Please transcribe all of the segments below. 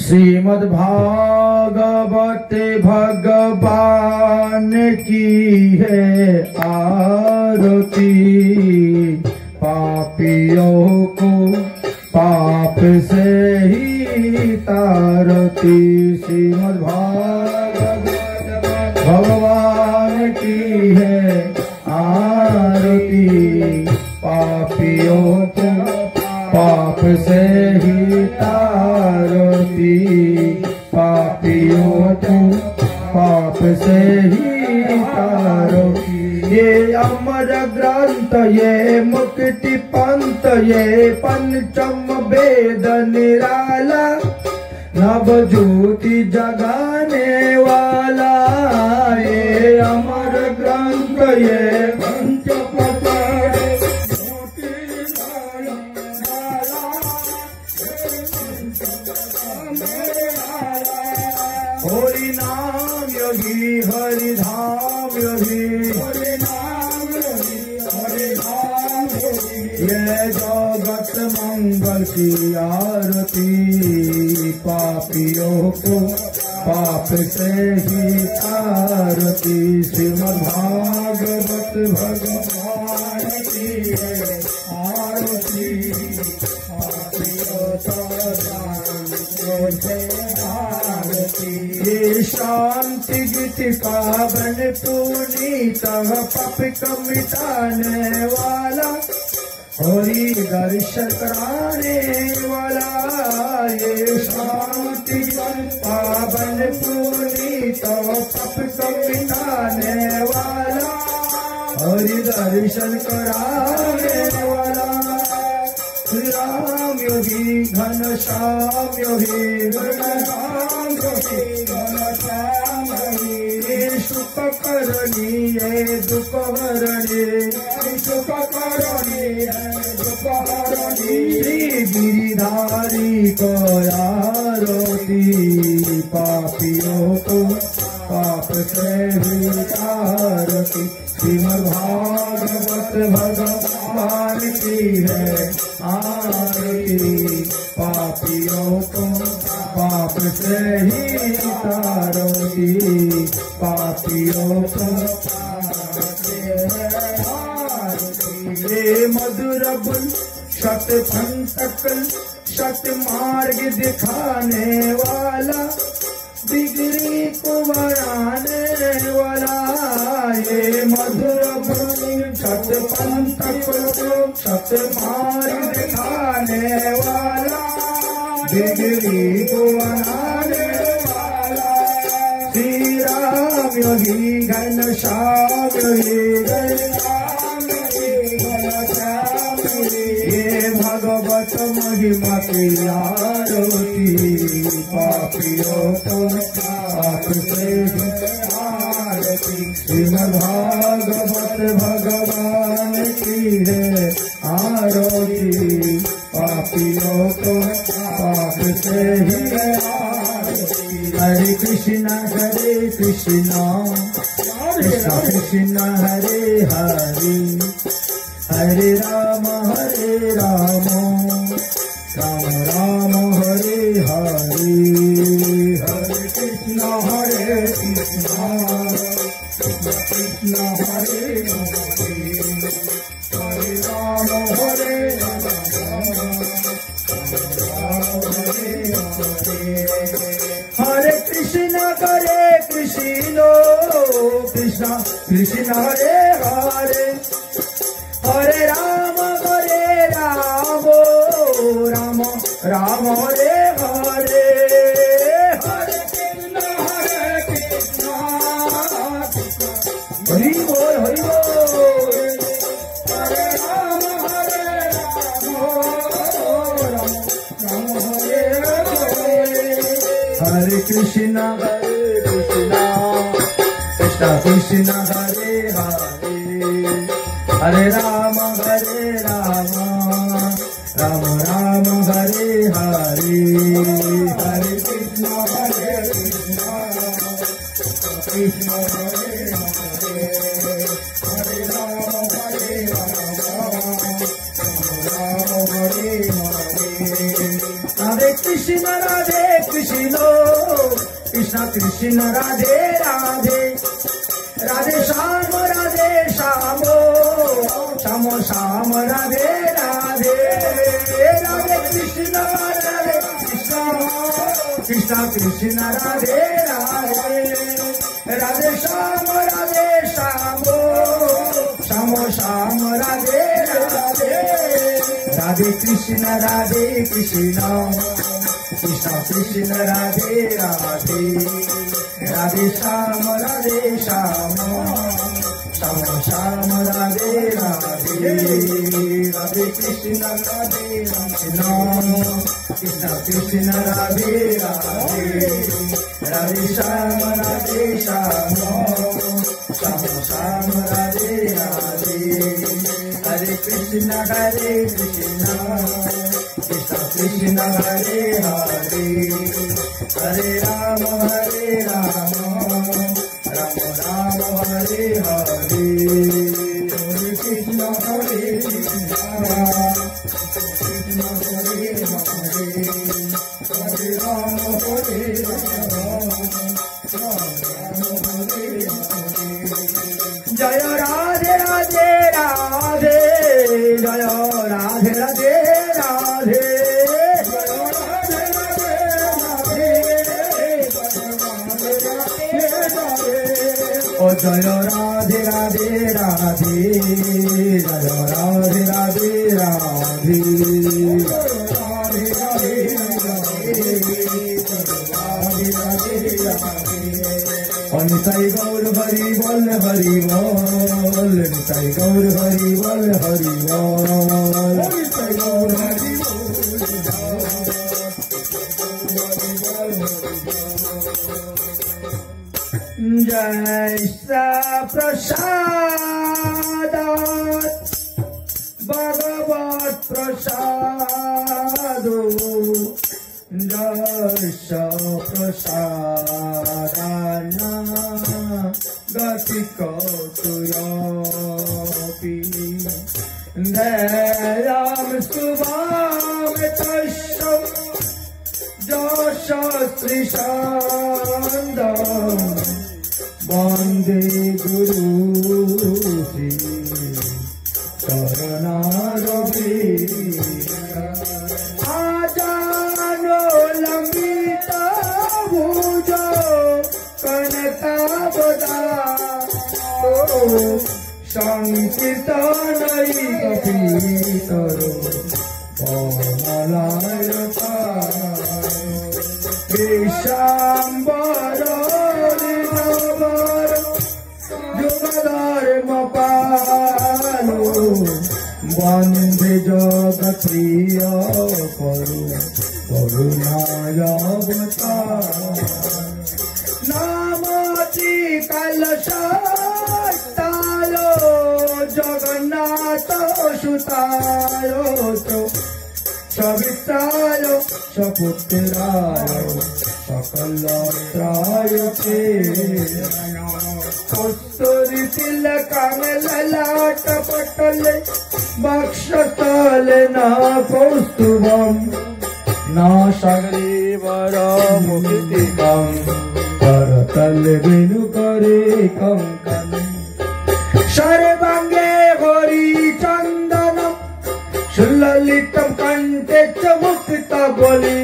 श्रीमद् भागवत भगवान की है आरती, पापियों को पाप से ही तारती। श्रीमद् भागवत भगवान की है आरती, पापियों को पाप से ही तारती, पापियों को पाप से ही तारती। ये अमर ग्रंथ, ये मुक्ति पंथ, ये पंचम वेद निराला, नव ज्योति जगाने वाला। ये अमर ग्रंथ, ये हरि नाम योगी, हरि धाम योगी, हरि नाम योगी, हरि धाम योगी। ये जगत मंगल की आरती, पापियों को पाप से ही तारती। श्रीमद् भागवत भगवान की है आरती, पापियों को ये शांति गीति पावन पुनीत, पाप को मिटाने वाला, हरि दर्शन कराने वाला। ये शांति पावन पुनीत, पाप को मिटाने वाला, हरि दर्शन कराने वाला। श्री राम योगी घनश्याम योगी, घनश्याम योगी, घनश्याम योगी। ये सुख करणी है दुख हरणी, सुख करणी है दुख हरणी। श्री गिरिधारी को आरती, पापियों को पाप से ही तारती। श्रीमद् भागवत भगवान की है आरती, पापियों को पाप से ही तारती, पापियों को पाप से तारती। ये मधुर बुल शत पंचकल, शत मार्ग दिखाने वाला, बिगड़ी को बनाने वाला। ये मधुर शत पंथ शत मार्ग दिखाने वाला, बिगड़ी को बनाने वाला। श्री राम योगी घनश्याम योगी, घनश्याम योगी, घनश्याम योगी। ये भगवत महिमा की आरती, पापियों को पाप से आरती। श्रीमद् भागवत भगवान की है आरती, पापियों को पाप से ही आरती। हरे कृष्णा कृष्णा कृष्ण हरे हरे, हरे राम राम राम हरे हरे। हरे कृष्णा कृष्ण हरे हरे, हरे राम हरे राम, हरे कृष्ण कृष्ण कृष्ण हरे हरे, हरे राम राम राम हरे हरे। हरे कृष्ण हरि बोल हरि बोल। हरे राम राम हरे हरे। हरे कृष्ण कृष्ण कृष्ण हरे हरे, हरे राम राम राम हरे हरे। हरे कृष्ण कृष्ण हरे हरे, हरे राम राम हरे हरे। हरे कृष्ण কৃষ্ণ কৃষ্ণ কৃষ্ণ রাধে রাধে রাধে শ্যাম শ্যাম শ্যাম রাধে রাধে রাধে কৃষ্ণ কৃষ্ণ কৃষ্ণ রাধে রাধে রাধে শ্যাম শ্যাম শ্যাম রাধে রাধে রাধে কৃষ্ণ কৃষ্ণ কৃষ্ণ রাধে রাধে রাধে শ্যাম শ্যাম শ্যাম রাধে রাধে রাধে কৃষ্ণ কৃষ্ণ কৃষ্ণ রাধে রাধে রাধে শ্যাম শ্যাম श्याम राधे राधे हरे कृष्ण कृष्ण कृष्ण हरे हरे हरे राम राम राम हरे हरे हरे कृष्ण कृष्ण हरे हरे हरे राम जय राधे राधे राधे जय राधे राधे राधे ओ जय राधे राधे राधे जय राधे राधे राधे निताई गौर हरि बोल निताई गौर हरि बोल निताई गौर हरि जय प्रसाद भगवत प्रसाद जय प्रसादाना गति कौतुरापि दयाम सुभाम तस्व जशस्त्रिशान्दं वन्दे गुरुश्री शरणारवे संकीर्तनै कपीतरो कमलायता विशाम्बर निधवर युगधर्मपालो वन्दे जगत्प्रिय करुणायावतार नामति कलशतालो जगन्नाथ सुतायो सवितायो सपुत्रायो सकलत्रायो ते कस्तूरी तिलकं ललाट पटले वक्षस्थले न कौस्तुभम् न सग्रीवरमुखितिकं करतले वेणुकरे कंकणम् सर्वांगे हरिचन्दनं सुललितं कंठे च मुक्तबली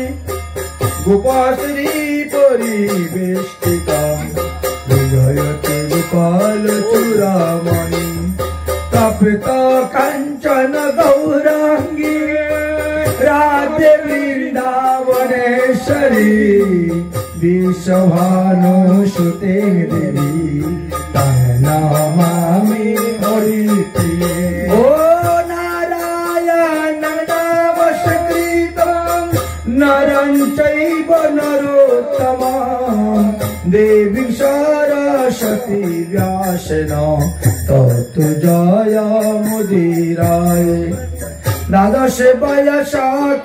गोपाश्री परिवेष्टितं विजयते गोपालचूडामणि तपित काञ्चन गौरांगी राधे वृन्दावनेश्वरी विश्वभानुसुते देवी नमामि हरिप्रिये ओ नारायण नमस्कृतं नरं चैव नरोत्तमं देवीं सरस्वती व्यासेन ततो जयमुदीरये द्वादश वयस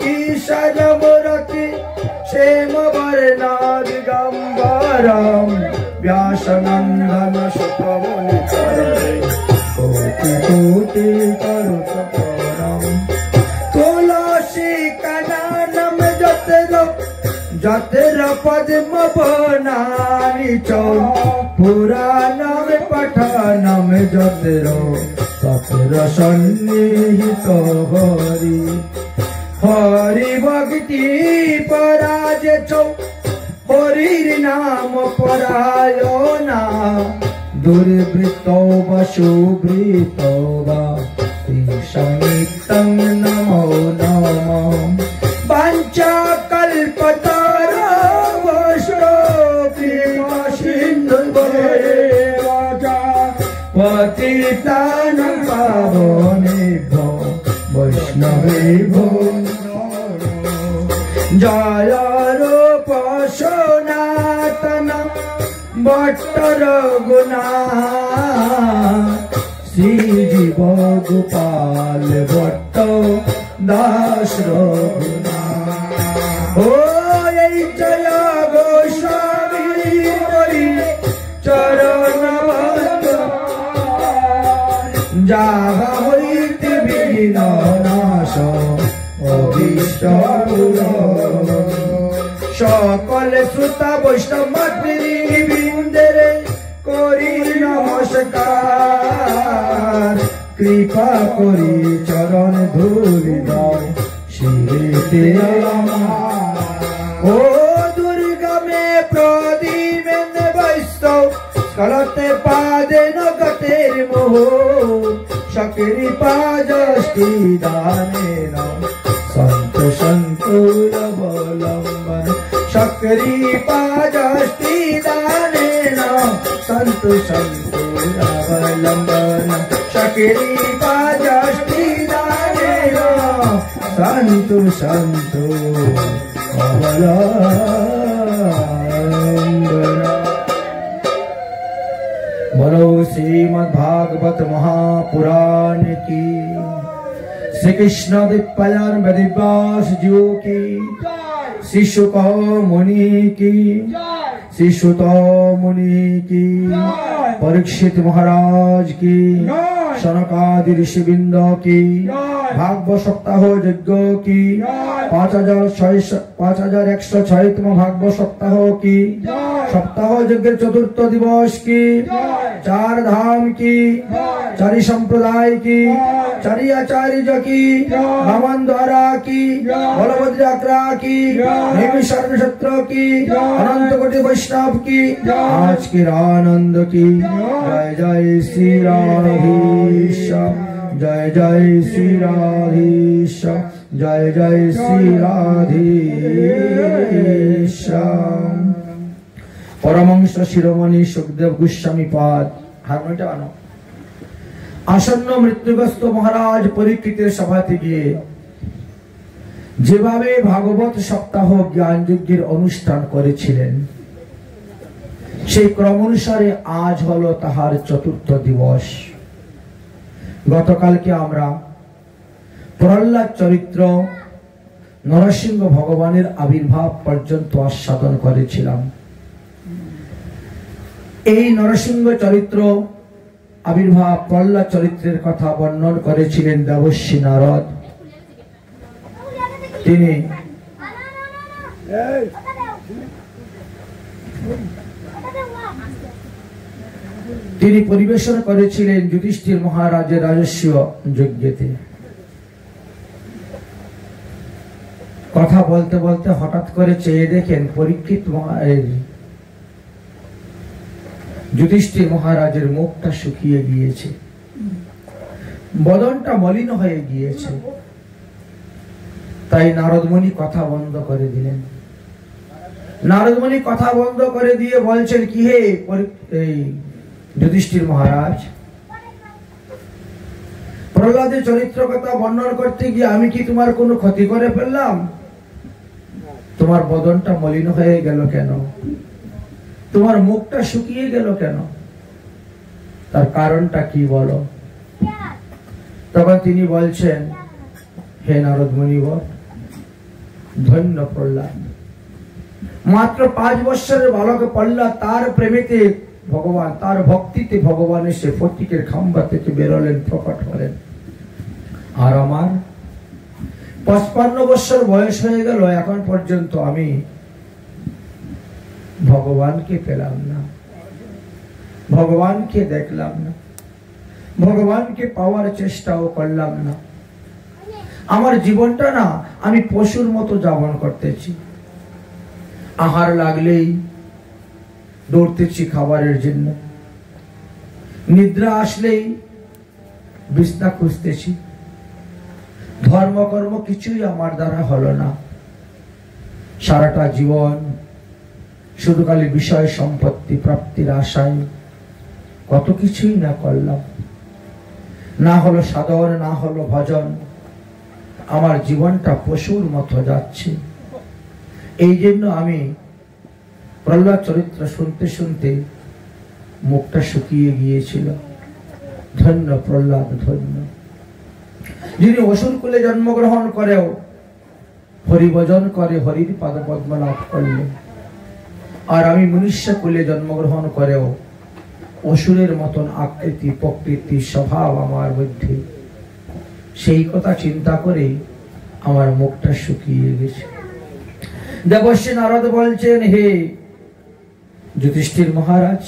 किशोरमुरति क्षेमवर्णादिगम्बरं व्यासनन्दन सुखमुनिचरणं कोटि कोटि करुतपरं तुलसी काननं जपलो যতর পদ্ম বনানি চৌ পুরাণম পঠনম যতর ততর সন্নিহিত হরি হরি ভক্তি পরাজ চৌ হরির নাম পরায়ণা দুর্বৃত্ত বা সুবৃত্ত বা নিত্যং নমো নমঃ বাঞ্ছা কল্পতরুভ্যশ্চ কৃপা সিন্ধুভ্যো পতিতানাং পাবনেভ্যো বৈষ্ণবেভ্যো জয় রূপ সনাতন ভট্ট রঘুনাথ শ্রী জীব গোপাল ভট্ট দাস রঘুনাথ ও এই জয় গোস্বামী হরি চরণ যাহা হইতে বিঘ্ন নাশ অভীষ্ট সকল শ্রোতা বৈষ্ণব মাতৃবৃন্দের করি নমস্কার কৃপা করি চরণ ধুলি দাও শিরেতে আমার ও দুর্গা মে প্রদীপেন বৈষ্ণব স্কলতে পাদে নগতের মোহ সকরি পাজষ্টি দানেন সন্ত সন্তুর অবলম্বন সকরি পাজষ্টি দানেন সন্ত সন্তুর অবলম্বন সকরি পাজষ্টি দানেন সন্ত সন্তুর অবলম্বন बोलो श्रीमद् भागवत महापुराण की श्री कृष्ण दिव्यान वेदव्यास जी की श्री शुक मुनि की श्री सुत मुनि की परीक्षित महाराज की सनकादि ऋषिवृंद की भागवत सप्ताह यज्ञ की 5106 भागवत सप्ताह की सप्ताह यज्ञ चतुर्थ दिवस की 4 धाम की 4 संप्रदाय की 4 आचार्य की नमन द्वारा की बलभद्राक्रा की नैमिषारण्य नक्षत्र की अनंत कोटि वैष्णव की आज के आनंद की जय जय श्री राधेश जय जय श्री राधेश जय जय श्री राधेश परमहंस शिरोमणि सुखदेव गोस्वामी पाद हारमोनियमটা আনো আসন্ন মৃত্যুগ্রস্ত মহারাজ পরীক্ষিতের সভাতে গিয়ে যেভাবে ভাগবত সপ্তাহ জ্ঞান যজ্ঞের অনুষ্ঠান করেছিলেন সেই ক্রম অনুসারে আজ হলো তাহার চতুর্থ দিবস। গতকালকে আমরা প্রহ্লাদ চরিত্র নরসিংহ ভগবানের আবির্ভাব পর্যন্ত আস্বাদন করেছিলাম। এই নরসিংহ চরিত্র আবির্ভাব প্রহ্লাদ চরিত্রের কথা বর্ণন করেছিলেন দেবর্ষি নারদ। তিনি পরিবেশন করেছিলেন যুধিষ্ঠির মহারাজের রাজস্বীয় যজ্ঞেতে। কথা বলতে বলতে হঠাৎ করে চেয়ে দেখেন পরীক্ষিত যুধিষ্ঠির মহারাজের মুখটা শুকিয়ে গিয়েছে, বদনটা মলিন হয়ে গিয়েছে। তাই নারদমুনি কথা বন্ধ করে দিলেন। নারদমুনি কথা বন্ধ করে দিয়ে বলছেন, কি হে এই যুধিষ্ঠির মহারাজ, প্রহ্লাদের চরিত্র কথা বর্ণনা করতে গিয়ে আমি কি তোমার কোনো ক্ষতি করে ফেললাম? তোমার বদনটা মলিন হয়ে গেল কেন? তোমার মুখটা শুকিয়ে গেল কেন? তার কারণটা কি বলো? তখন তিনি বলছেন, হে নারদ মুনিবর, ধন্য প্রহ্লাদ, মাত্র 5 বৎসরের বালক প্রহ্লাদ তার প্রেমেতে ভগবান, তার ভক্তিতে ভগবান এসে ফটিকের খাম্বা থেকে বেরোলেন, প্রকট হলেন। আর আমার 55 বৎসর বয়স হয়ে গেল, এখন পর্যন্ত আমি ভগবানকে পেলাম না, ভগবানকে দেখলাম না, ভগবানকে পাওয়ার চেষ্টাও করলাম না। আমার জীবনটা না আমি পশুর মতো যাপন করতেছি। আহার লাগলেই দৌড়তেছি খাবারের জন্য, নিদ্রা আসলেই বিছনা খুঁজতেছি। ধর্মকর্ম কিছুই আমার দ্বারা হলো না। সারাটা জীবন শুধু খালি বিষয় সম্পত্তি প্রাপ্তির আশায় কত কিছুই না করলাম। না হলো সাধন, না হলো ভজন। আমার জীবনটা পশুর মতো যাচ্ছে। এই জন্য আমি প্রহ্লাদ চরিত্র শুনতে শুনতে মুখটা শুকিয়ে গিয়েছিল। ধন্য প্রহ্লাদ, ধন্য যিনি অসুর কুলে জন্মগ্রহণ করেও হরিভজন করে হরির পাদপদ্ম লাভ করলেন। আর আমি মনুষ্য কুলে জন্মগ্রহণ করেও অসুরের মতন আকৃতি প্রকৃতি স্বভাব আমার মধ্যে। সেই কথা চিন্তা করে আমার মুখটা শুকিয়ে গেছে। দেবর্ষি নারদ বলছেন, হে যুধিষ্ঠির মহারাজ,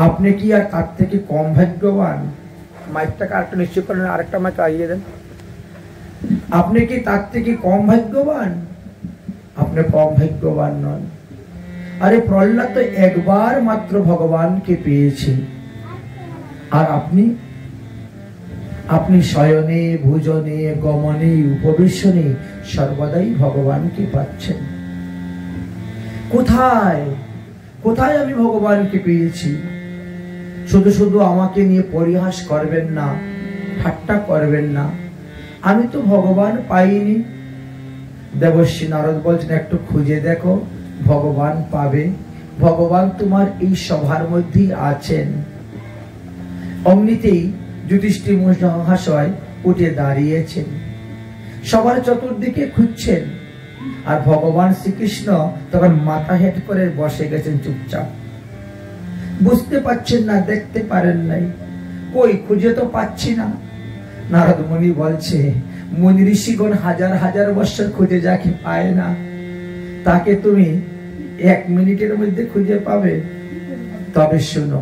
আপনি কি আর তার থেকে কম ভাগ্যবান? মাইকটাকে আরেকটা নিশ্চয় করেন, আরেকটা মাইক আগিয়ে দেন। আপনি কি তার থেকে কম ভাগ্যবান? আপনি কম ভাগ্যবান নন। আরে প্রহ্লাদ তো একবার মাত্র ভগবানকে পেয়েছে, আর আপনি শয়নে ভোজনে গমনে উপবেশনে সর্বদাই ভগবানকে পাচ্ছেন। কোথায় কোথায় আমি ভগবানকে পেয়েছি? শুধু শুধু আমাকে নিয়ে পরিহাস করবেন না, ঠাট্টা করবেন না। আমি তো ভগবান পাইনি। দেবর্ষি নারদ বলছেন, একটু খুঁজে দেখো, ভগবান পাবে। ভগবান তোমার এই সভার মধ্যেই আছেন। অমনিতেই যুধিষ্ঠির মহাশয় উঠে দাঁড়িয়েছেন, সবার চতুর্দিকে খুঁজছেন। আর ভগবান শ্রীকৃষ্ণ তখন মাথা হেট করে বসে গেছেন চুপচাপ। বুঝতে পারছেন না, দেখতে পারেন নাই। কই খুঁজে তো পাচ্ছি না। নারদ মুনি বলছে, মুনি ঋষিগণ হাজার হাজার বছর খুঁজে যাকে পায় না, তাকে তুমি 1 মিনিটের মধ্যে খুঁজে পাবে? তবে শুনো,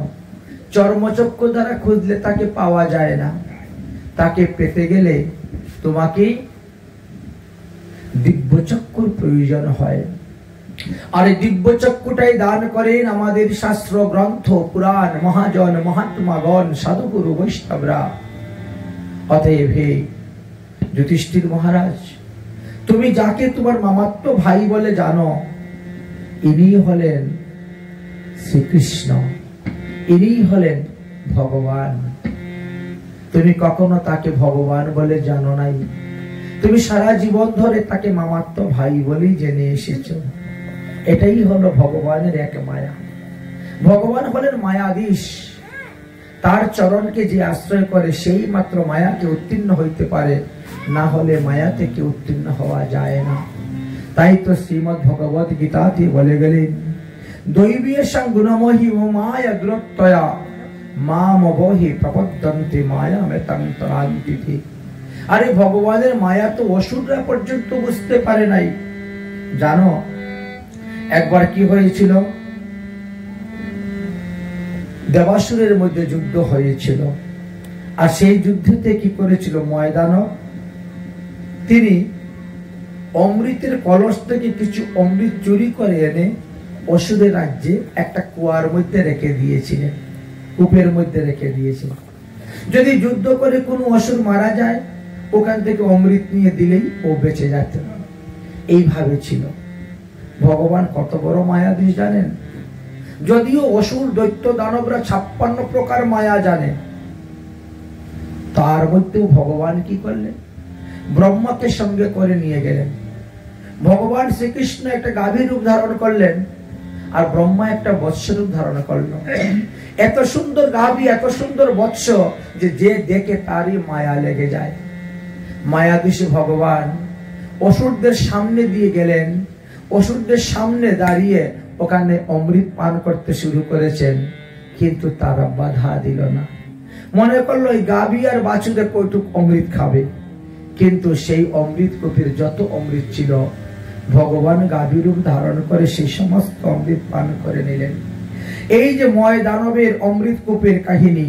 চর্মচক্ষু দ্বারা খুঁজলে তাকে পাওয়া যায় না। তাকে পেতে গেলে তোমাকে দিব্যচক্ষুর প্রয়োজন হয়। আর এই দিব্যচক্ষুটাই দান করেন আমাদের শাস্ত্র গ্রন্থ পুরাণ মহাজন মহাত্মাগণ সাধুগুরু বৈষ্ণবরা। অতএব হে যুধিষ্ঠির মহারাজ, তুমি যাকে তোমার মামাত্ম ভাই বলে জানো, ইনি হলেন শ্রীকৃষ্ণ, ইনি হলেন ভগবান। তুমি কখনো তাকে ভগবান বলে জানো নাই। তুমি সারা জীবন ধরে তাকে মামাত্ম ভাই বলেই জেনে এসেছ। এটাই হলো ভগবানের এক মায়া। ভগবান হলেন মায়াধীশ। তার চরণকে যে আশ্রয় করে সেই মাত্র মায়াকে উত্তীর্ণ হইতে পারে, না হলে মায়া থেকে উত্তীর্ণ হওয়া যায় না। তাই তো শ্রীমদ্ ভগবত গীতাতে বলে গেলেন, দৈবীয়ং গুণমোহি মায়া দুরত্যয়া মামবহি প্রপদ্যন্তে মায়ামেতাং তরান্তি। আরে ভগবানের মায়া তো অসুররা পর্যন্ত বুঝতে পারে নাই। জানো একবার কি হয়েছিল? দেবাসুরের মধ্যে যুদ্ধ হয়েছিল। আর সেই যুদ্ধেতে কি করেছিল ময়দানব? তিনি অমৃতের কলস থেকে কিছু অমৃত চুরি করে এনে অসুরের রাজ্যে একটা কুয়ার মধ্যে রেখে দিয়েছিলেন, কূপের মধ্যে রেখে দিয়েছিলেন। যদি যুদ্ধ করে কোনো অসুর মারা যায়, ওখান থেকে অমৃত নিয়ে দিলেই ও বেঁচে যেত। এইভাবে ছিল। ভগবান কত বড় মায়াধীশ জানেন? যদিও অসুর দৈত্য দানবরা 56 প্রকার মায়া জানে, তার মধ্যেও ভগবান কি করলেন? ব্রহ্মাকে সঙ্গে করে নিয়ে গেলেন। ভগবান শ্রীকৃষ্ণ একটা গাভীর রূপ ধারণ করলেন, আর ব্রহ্মা একটা বৎস রূপ ধারণ করল। এত সুন্দর গাভী, এত সুন্দর বৎস যে যে দেখে তারই মায়া লেগে যায়। মায়াধীশ ভগবান অসুরদের সামনে দিয়ে গেলেন। অসুরদের সামনে দাঁড়িয়ে ওখানে অমৃত পান করতে শুরু করেছেন, কিন্তু তারা বাধা দিল না। মনে করলো এই গাভী আর বাছুরে কয়টুক অমৃত খাবে, কিন্তু সেই অমৃত কূপের যত অমৃত ছিল ভগবান গাভীর রূপ ধারণ করে সেই সমস্ত অমৃত পান করে নিলেন। এই যে ময় দানবের অমৃত কূপের কাহিনী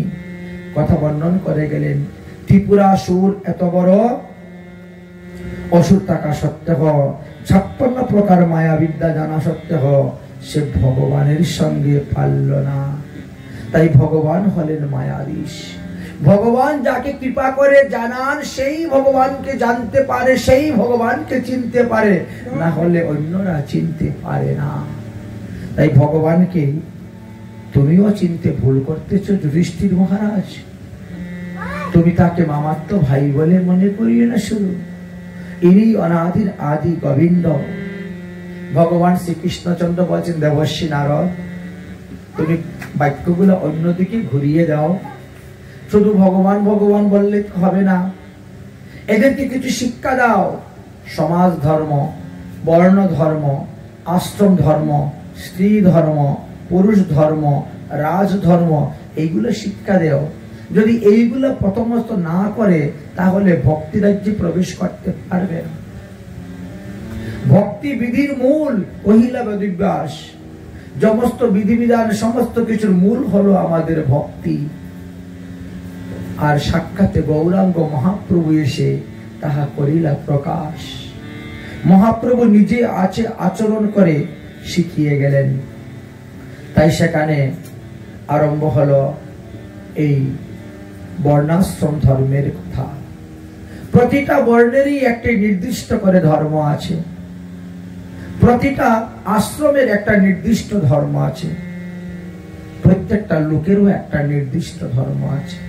কথা বর্ণন করে গেলেন। ত্রিপুরাসুর এত বড় অসুর থাকা সত্ত্বেও 56 প্রকার মায়া বিদ্যা জানা সত্ত্বেও সে ভগবানের সঙ্গে পারল না। তাই ভগবান হলেন মায়াধীশ। ভগবান যাকে কৃপা করে জানান সেই ভগবানকে জানতে পারে, সেই ভগবানকে চিনতে পারে, না হলে অন্যরা চিনতে পারে না। তাই ভগবানকে তুমিও চিনতে ভুল করতেছ যুধিষ্ঠির মহারাজ। তুমি তাকে মামাত্ম ভাই বলে মনে করিও না। শুরু ইনি অনাদির আদি গোবিন্দ। ভগবান শ্রীকৃষ্ণচন্দ্র বলছেন দেবর্ষি নারদ, তুমি বাক্যগুলো অন্যদিকে ঘুরিয়ে দাও। শুধু ভগবান ভগবান বললে হবে না, এদেরকে কিছু শিক্ষা দাও। সমাজ ধর্ম, বর্ণ ধর্ম, আশ্রম ধর্ম, স্ত্রী ধর্ম, পুরুষ ধর্ম, রাজ ধর্ম, এইগুলো শিক্ষা দেও। যদি এইগুলো প্রথমত না করে তাহলে ভক্তি রাজ্যে প্রবেশ করতে পারবে না। ভক্তি বিধির মূল কহিলা বেদব্যাস। সমস্ত বিধিবিধান সমস্ত কিছুর মূল হলো আমাদের ভক্তি। আর সাক্ষাতে গৌরাঙ্গ মহাপ্রভু এসে তাহা করিলা প্রকাশ। মহাপ্রভু নিজে আচরণ করে শিখিয়ে গেলেন। তাই সেখানে আরম্ভ হলো এই বর্ণাশ্রম ধর্মের কথা। প্রতিটা বর্ণেরই একটি নির্দিষ্ট করে ধর্ম আছে, প্রতিটা আশ্রমের একটা নির্দিষ্ট ধর্ম আছে, প্রত্যেকটা লোকেরও একটা নির্দিষ্ট ধর্ম আছে।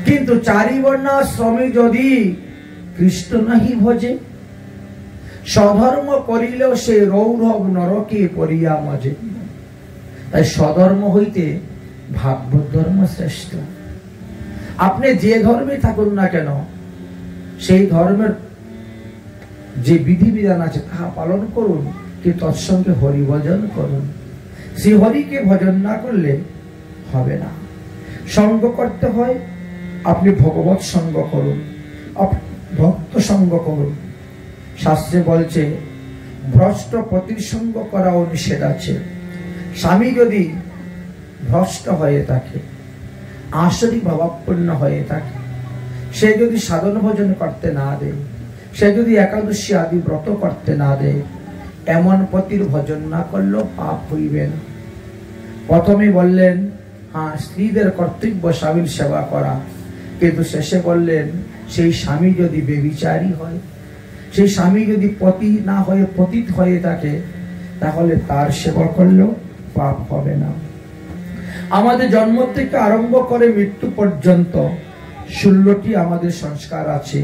কিন্তু চারি বর্ণাশ্রমে যদি কৃষ্ণ নাহি ভজে, স্বধর্ম করিলেও সে রৌরব নরকে পড়িয়া মজে। তাই স্বধর্ম হইতে ভাগবত ধর্ম শ্রেষ্ঠ। আপনি যে ধর্মে থাকুন না কেন, সেই ধর্মের যে বিধিবিধান আছে তাহা পালন করুন, কিন্তু তৎসঙ্গে হরি ভজন করুন। শ্রী হরিকে ভজন না করলে হবে না। সঙ্গ করতে হয়, আপনি ভগবত সঙ্গ করুন, ভক্ত সঙ্গ করুন। শাস্ত্রে বলছে ভ্রষ্ট পতির সঙ্গ করাও নিষেধ আছে। স্বামী যদি ভ্রষ্ট হয়ে থাকে, আসরিক ভাবাপন্ন হয়ে থাকে, সে যদি সাধন ভজন করতে না দেয়, সে যদি একাদশী আদি ব্রত করতে না দেয়, এমন পতির ভজন না করলেও পাপ হইবে না। প্রথমে বললেন স্ত্রীদের কর্তব্য স্বামীর সেবা করা, কিন্তু শেষে বললেন সেই স্বামী যদি বেবিচারী হয়, সেই স্বামী যদি পতি না হয়ে পতিত হয়ে থাকে, তাহলে তার সেবা করলেও পাপ হবে না। আমাদের জন্ম থেকে আরম্ভ করে মৃত্যু পর্যন্ত 16টি আমাদের সংস্কার আছে।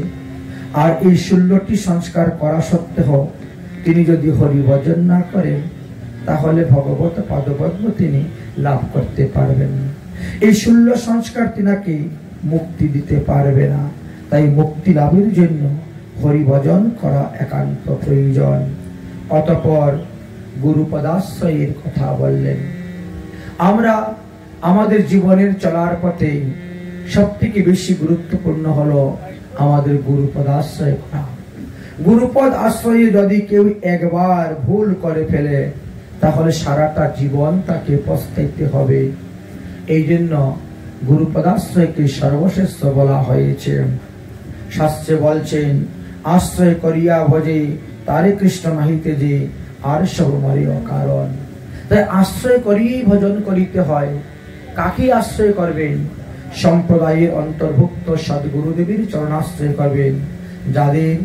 আর এই 16টি সংস্কার করা সত্ত্বেও তিনি যদি হরি ভজন না করেন, তাহলে ভগবত পদপদ্ম তিনি লাভ করতে পারবেন না। এই 16 সংস্কার তিনাকে মুক্তি দিতে পারবে না। তাই মুক্তি লাভের জন্য হরি ভজন করা একান্ত প্রয়োজন। অতঃপর গুরুপদাশ্রয়ের কথা বললেন। আমরা আমাদের জীবনের চলার পথে সব থেকে বেশি গুরুত্বপূর্ণ হলো আমাদের গুরুপদ আশ্রয় করা। গুরুপদ আশ্রয়ে যদি কেউ একবার ভুল করে ফেলে, তাহলে সারাটা জীবন তাকে পস্তাইতে হবে। এই জন্য গুরুপদাশ্রয়কে সর্বশ্রেষ্ঠ বলা হয়েছে। শাস্ত্রে বলছেন আশ্রয় করিয়া ভজে তারে কৃষ্ণ নাহিতে যে আর সব মরে অকারণ। তাই আশ্রয় করিয়েই ভজন করিতে হয়। কাকে আশ্রয় করবেন? সম্প্রদায়ের অন্তর্ভুক্ত সদ্গুরুদেবের চরণাশ্রয় করবেন, যাদের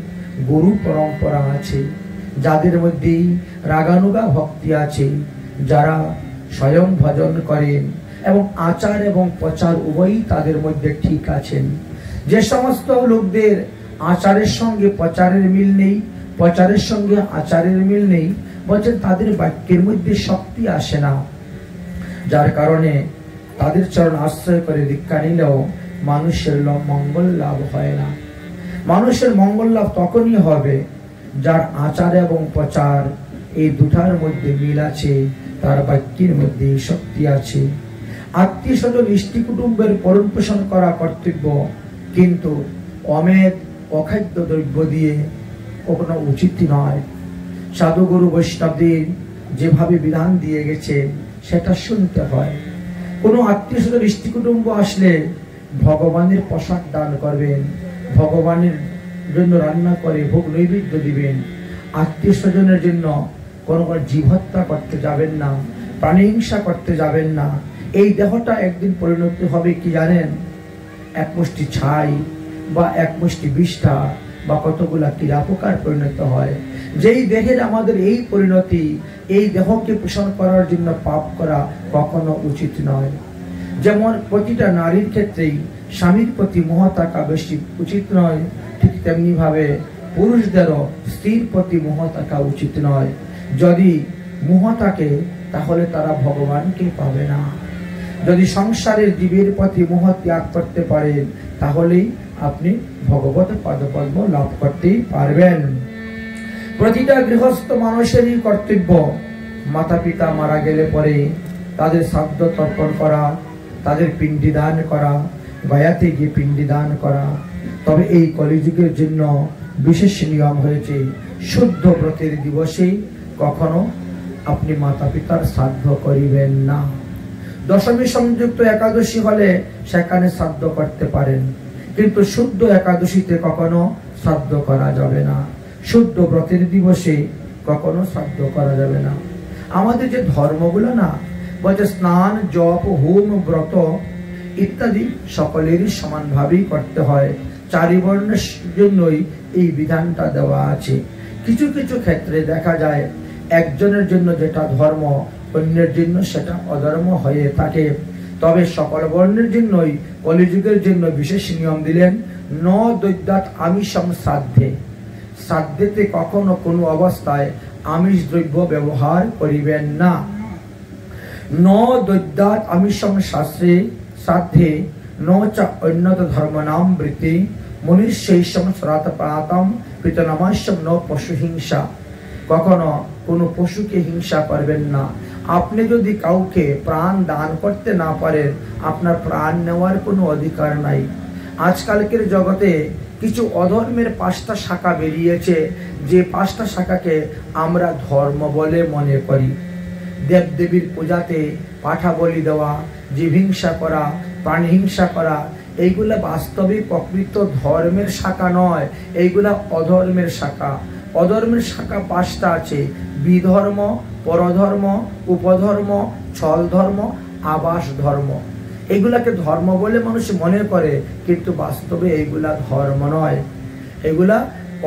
গুরু পরম্পরা আছে, যাদের মধ্যে রাগানুগা ভক্তি আছে, যারা স্বয়ং ভজন করেন এবং আচার এবং প্রচার উভয়ই তাদের মধ্যে ঠিক আছেন। যে সমস্ত লোকদের আচারের সঙ্গে প্রচারের মিল নেই, প্রচারের সঙ্গে আচারের মিল নেই, বলছেন তাদের বাক্যের মধ্যে শক্তি আসে না, যার কারণে তাদের চরণ আশ্রয় করে দীক্ষা নিলেও মানুষের মঙ্গল লাভ হয় না। মানুষের মঙ্গল লাভ তখনই হবে যার আচার এবং প্রচার এই দুটার মধ্যে মিল আছে, তার বাক্যের মধ্যে শক্তি আছে। আত্মীয় স্বজন ইষ্টি কুটুম্বের ভরণ পোষণ করা কর্তব্য, কিন্তু অমেদ অখাদ্য দ্রব্য দিয়ে কখনো উচিত নয়। সাধুগুরু বৈষ্ণবদের যেভাবে বিধান দিয়ে গেছে সেটা শুনতে হয়। কোনো আত্মীয় স্বজন ইষ্টি কুটুম্ব আসলে ভগবানের প্রসাদ দান করবেন, ভগবানের জন্য রান্না করে ভোগ নৈবেদ্য দিবেন। আত্মীয় স্বজনের জন্য কোনো জীব হত্যা করতে যাবেন না, প্রাণীহিংসা করতে যাবেন না। এই দেহটা একদিন পরিণত হবে কি জানেন? এক মুষ্টি ছাই বা এক মুষ্টি বিষ্ঠা বা কতগুলা কীড়া পোকার পরিণত হয়। যেই দেহের আমাদের এই পরিণতি, এই দেহকে পোষণ করার জন্য পাপ করা কখনো উচিত নয়। যেমন প্রতিটা নারীর ক্ষেত্রেই স্বামীর প্রতি মোহ থাকা বেশি উচিত নয়, ঠিক তেমনি ভাবে পুরুষদেরও স্ত্রীর প্রতি মোহ থাকা উচিত নয়। যদি মোহ থাকে তাহলে তারা ভগবানকে পাবে না। যদি সংসারের জীবের প্রতি মোহ ত্যাগ করতে পারেন তাহলেই আপনি ভগবত পদপদ্ম লাভ করতে পারবেন। প্রতিটা গৃহস্থ মানুষেরই কর্তব্য মাতা পিতা মারা গেলে পরে তাদের শ্রাদ্ধ তর্পণ করা, তাদের পিণ্ডি দান করা, গয়াতে গিয়ে পিণ্ডি দান করা। তবে এই কলিযুগের জন্য বিশেষ নিয়ম হয়েছে, শুদ্ধ ব্রতের দিবসে কখনো আপনি মাতা পিতার শ্রাদ্ধ করিবেন না। দশমী সংযুক্ত একাদশী হলে সেখানে শ্রাদ্ধ করতে পারেন, কিন্তু শুদ্ধ একাদশীতে কখনো শ্রাদ্ধ করা যাবে না। শুদ্ধ ব্রতের দিবসে কখনো শ্রাদ্ধ করা যাবে না। আমাদের যে ধর্মগুলো না বলছে স্নান, জপ, হোম, ব্রত ইত্যাদি সকলেরই সমানভাবেই করতে হয়। চারি বর্ণের জন্যই এই বিধানটা দেওয়া আছে। কিছু কিছু ক্ষেত্রে দেখা যায় একজনের জন্য যেটা ধর্ম অন্যের জন্য সেটা অধর্ম হয়ে থাকে। তবে সকল বর্ণের জন্যই কলিযুগের জন্য বিশেষ নিয়ম দিলেন, ন দৈত্যাৎ আমিষম শ্রাদ্ধে। শ্রাদ্ধেতে কখনো কোনো অবস্থায় আমিষ দ্রব্য ব্যবহার করিবেন না। ন দৈত্যাৎ আমিষম শাস্ত্রে শ্রাদ্ধে ন চ অন্যত ধর্মনাম বৃত্তি মনুষ্যৈষম শ্রাত প্রাতম পিতনামাস্যম ন পশু হিংসা। কখনো কোনো পশুকে হিংসা করবেন না। আপনি যদি কাউকে প্রাণ দান করতে না পারেন, আপনার প্রাণ নেওয়ার কোনো অধিকার নাই। আজকালকের জগতে কিছু অধর্মের 5টা শাখা বেরিয়েছে, যে 5টা শাখাকে আমরা ধর্ম বলে মনে করি। দেবদেবীর পূজাতে পাঠা বলি দেওয়া, জীবহিংসা করা, প্রাণহিংসা করা, এইগুলা বাস্তবে প্রকৃত ধর্মের শাখা নয়, এইগুলা অধর্মের শাখা। অধর্মের শাখা 5টা আছে, বিধর্ম, পরধর্ম, উপধর্ম, ছল ধর্ম, আবাস ধর্ম। এগুলাকে ধর্ম বলে মানুষ মনে করে, কিন্তু বাস্তবে এইগুলা ধর্ম নয়, এগুলা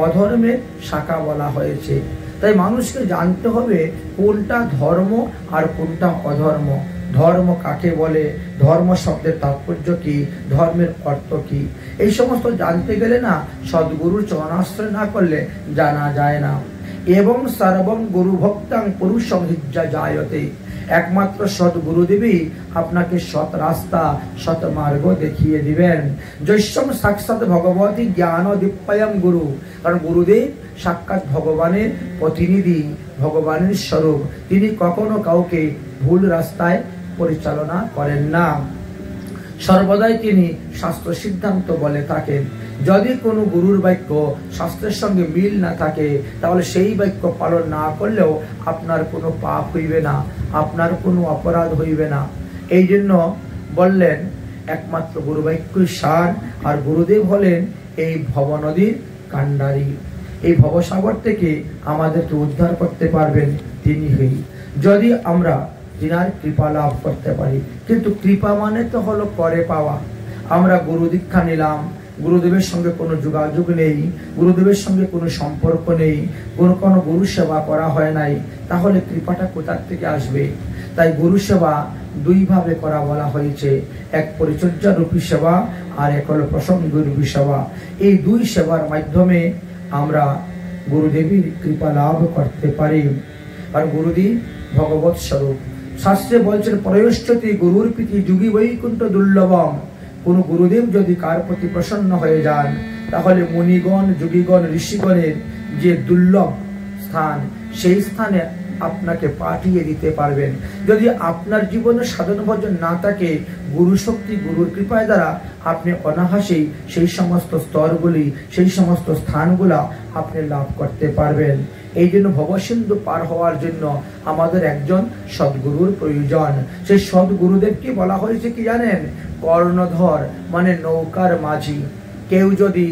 অধর্মের শাখা বলা হয়েছে। তাই মানুষকে জানতে হবে কোনটা ধর্ম আর কোনটা অধর্ম। ধর্ম কাকে বলে, ধর্ম শব্দের তাৎপর্য কি, ধর্মের অর্থ কি, এই সমস্ত জানতে গেলে না সদ্গুরুর চরণাশ্রয় না করলে জানা যায় না। এবং সর্বং গুরু ভক্তাং পুরুষং হিজ্জা জায়তে। একমাত্র সৎ গুরুদেবই আপনাকে সৎ রাস্তা, সৎ মার্গ দেখিয়ে দিবেন। জৈষ্যম সাক্ষাৎ ভগবতী জ্ঞান দীপ্যয়ম গুরু। কারণ গুরুদেব সাক্ষাৎ ভগবানের প্রতিনিধি, ভগবানের স্বরূপ। তিনি কখনো কাউকে ভুল রাস্তায় পরিচালনা করেন না। সর্বদাই তিনি শাস্ত্র সিদ্ধান্ত বলে থাকেন। যদি কোনো গুরুর বাক্য শাস্ত্রের সঙ্গে মিল না থাকে তাহলে সেই বাক্য পালন না করলেও আপনার কোনো পাপ হইবে না, আপনার কোনো অপরাধ হইবে না। এই জন্য বললেন একমাত্র গুরু বাক্যই সার, আর গুরুদেব হলেন এই ভবনদীর কান্ডারী। এই ভবসাগর থেকে আমাদেরকে উদ্ধার করতে পারবেন তিনি হই, যদি আমরা তিনার কৃপা লাভ করতে পারি। কিন্তু কৃপা মানে তো হলো করে পাওয়া। আমরা গুরু দীক্ষা নিলাম, গুরুদেবের সঙ্গে কোনো যোগাযোগ নেই, গুরুদেবের সঙ্গে কোনো সম্পর্ক নেই, কোনো গুরু সেবা করা হয় নাই, তাহলে কৃপাটা কোথা থেকে আসবে? তাই গুরু সেবা দুইভাবে করা বলা হয়েছে, এক পরিচর্যা রূপী সেবা আর এক হলো প্রসঙ্গ রূপী সেবা। এই দুই সেবার মাধ্যমে আমরা গুরুদেবীর কৃপা লাভ করতে পারি। আর গুরুদেব ভগবৎ স্বরূপ। শাস্ত্রে বলছেন প্রয়শ্চতি গুরুর প্রীতি যুগী বৈকুণ্ঠ দুর্লভম। কোন গুরুদেব যদি কার প্রতি প্রসন্ন হয়ে যান তাহলে মুনিগণ, যোগীগণ, ঋষিগণের যে দুর্লভ স্থান, সেই স্থানে আপনাকে পাঠিয়ে দিতে পারবেন। যদি আপনার জীবনে সাধন ভজন না থাকে, গুরু শক্তি গুরুর কৃপায় দ্বারা আপনি অনায়াসেই সেই সমস্ত স্তরগুলি, সেই সমস্ত স্থানগুলা আপনি লাভ করতে পারবেন। এই জন্য ভবসিন্ধু পার হওয়ার জন্য আমাদের একজন সদ্গুরুর প্রয়োজন। সেই সদ্গুরুদেরকে বলা হয়েছে কি জানেন? কর্ণধর, মানে নৌকার মাঝি। কেউ যদি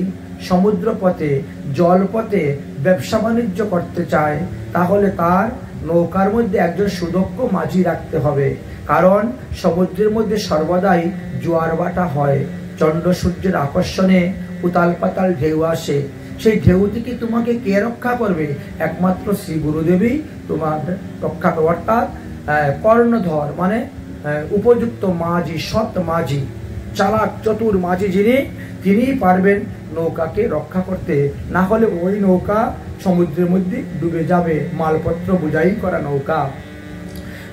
সমুদ্র পথে, জলপথে ব্যবসা বাণিজ্য করতে চায়, তাহলে তার নৌকার মধ্যে একজন সুদক্ষ মাঝি রাখতে হবে। কারণ সমুদ্রের মধ্যে সর্বদাই জোয়ার ভাটা হয়, চন্দ্র সূর্যের আকর্ষণে উতাল পাতাল ঢেউ আসে। সেই ঢেউ থেকে তোমাকে কে রক্ষা করবে? একমাত্র শ্রী গুরুদেবই তোমার রক্ষা করবে। অর্থাৎ কর্ণধর মানে উপযুক্ত মাঝি, সৎ মাঝি, চালাক চতুর মাঝি যিনি, তিনিই পারবেন নৌকাকে রক্ষা করতে। না হলে ওই নৌকা সমুদ্রের মধ্যে ডুবে যাবে, মালপত্র বোঝাই করা নৌকা।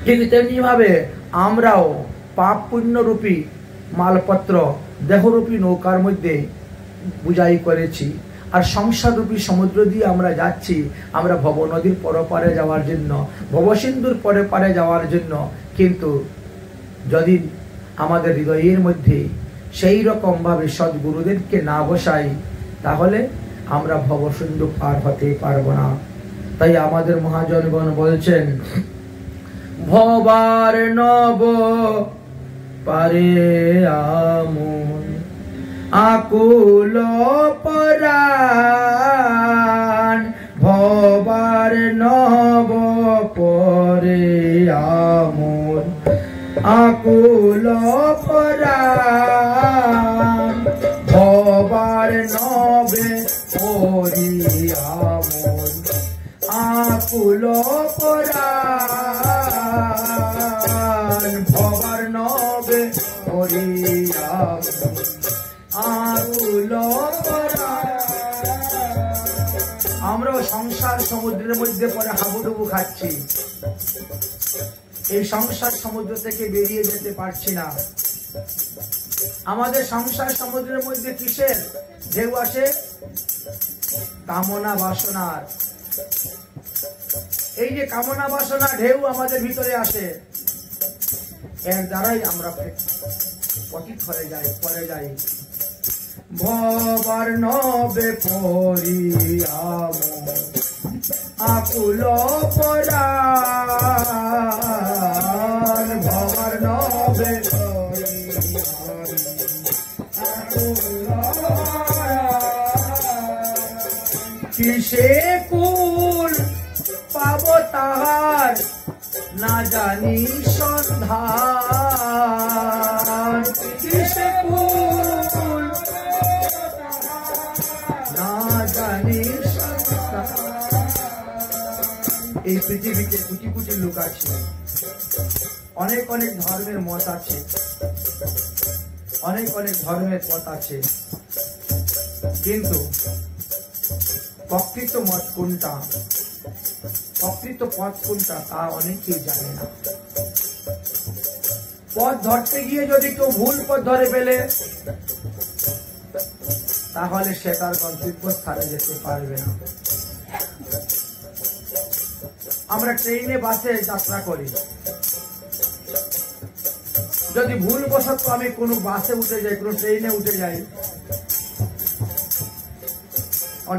ঠিক তেমনি ভাবে আমরাও পাপ পুণ্য রূপী মালপত্র দেহরূপী নৌকার মধ্যে বোঝাই করেছি, আর সংসার রূপী সমুদ্র দিয়ে আমরা যাচ্ছি, আমরা ভব নদীর পরপারে যাওয়ার জন্য, ভবসিন্ধুর পরে পারে যাওয়ার জন্য। কিন্তু যদি আমাদের হৃদয়ের মধ্যে সেই রকম ভাবে সদ্গুরুদেরকে না বসাই, তাহলে আমরা ভবসিন্ধু পার হতে পারবো না। তাই আমাদের মহাজনগণ বলছেন, ভবার নব পারে আমন আকুল পরাণ, ভবার নব পরে আমন আকুল পরাণ, ভবার নবে পরি আমন আকুল পরাণ, ভবার নবে পরি আমন আকুল পরাণ। আমরাও সংসার সমুদ্রের মধ্যে পরে হাবুডুবু খাচ্ছি, এই সংসার সমুদ্র থেকে বেরিয়ে যেতে পারছি না। আমাদের সংসার সমুদ্রের মধ্যে কিসের ঢেউ আসে? কামনা বাসনার। এই যে কামনা বাসনা ঢেউ আমাদের ভিতরে আসে, এর দ্বারাই আমরা পতিত হয়ে যাই। ভবার নবে পরি আমন আকুল পরাণ, ভবার নবে পরি আকুল পরাণ। কিসে কুল পাব তাহার না জানি সন্ধান, কিসে কুল না জানি সন্ধান। এই পৃথিবীতে কোটি কোটি লোক আছে, অনেক অনেক ধর্মের মত আছে, অনেক অনেক ধর্মের পথ আছে, কিন্তু প্রকৃত মত কোনটা, প্রকৃত পথ কোনটা তা অনেকেই জানে না। পথ ধরতে গিয়ে যদি কেউ ভুল পথ ধরে ফেলে, তাহলে সে তার গন্তব্যস্থানে যেতে পারবে না। আমরা ট্রেনে বাসে যাত্রা করি, যদি ভুল বশত আমি কোনো বাসে উঠে যাই, কোনো ট্রেনে উঠে যাই,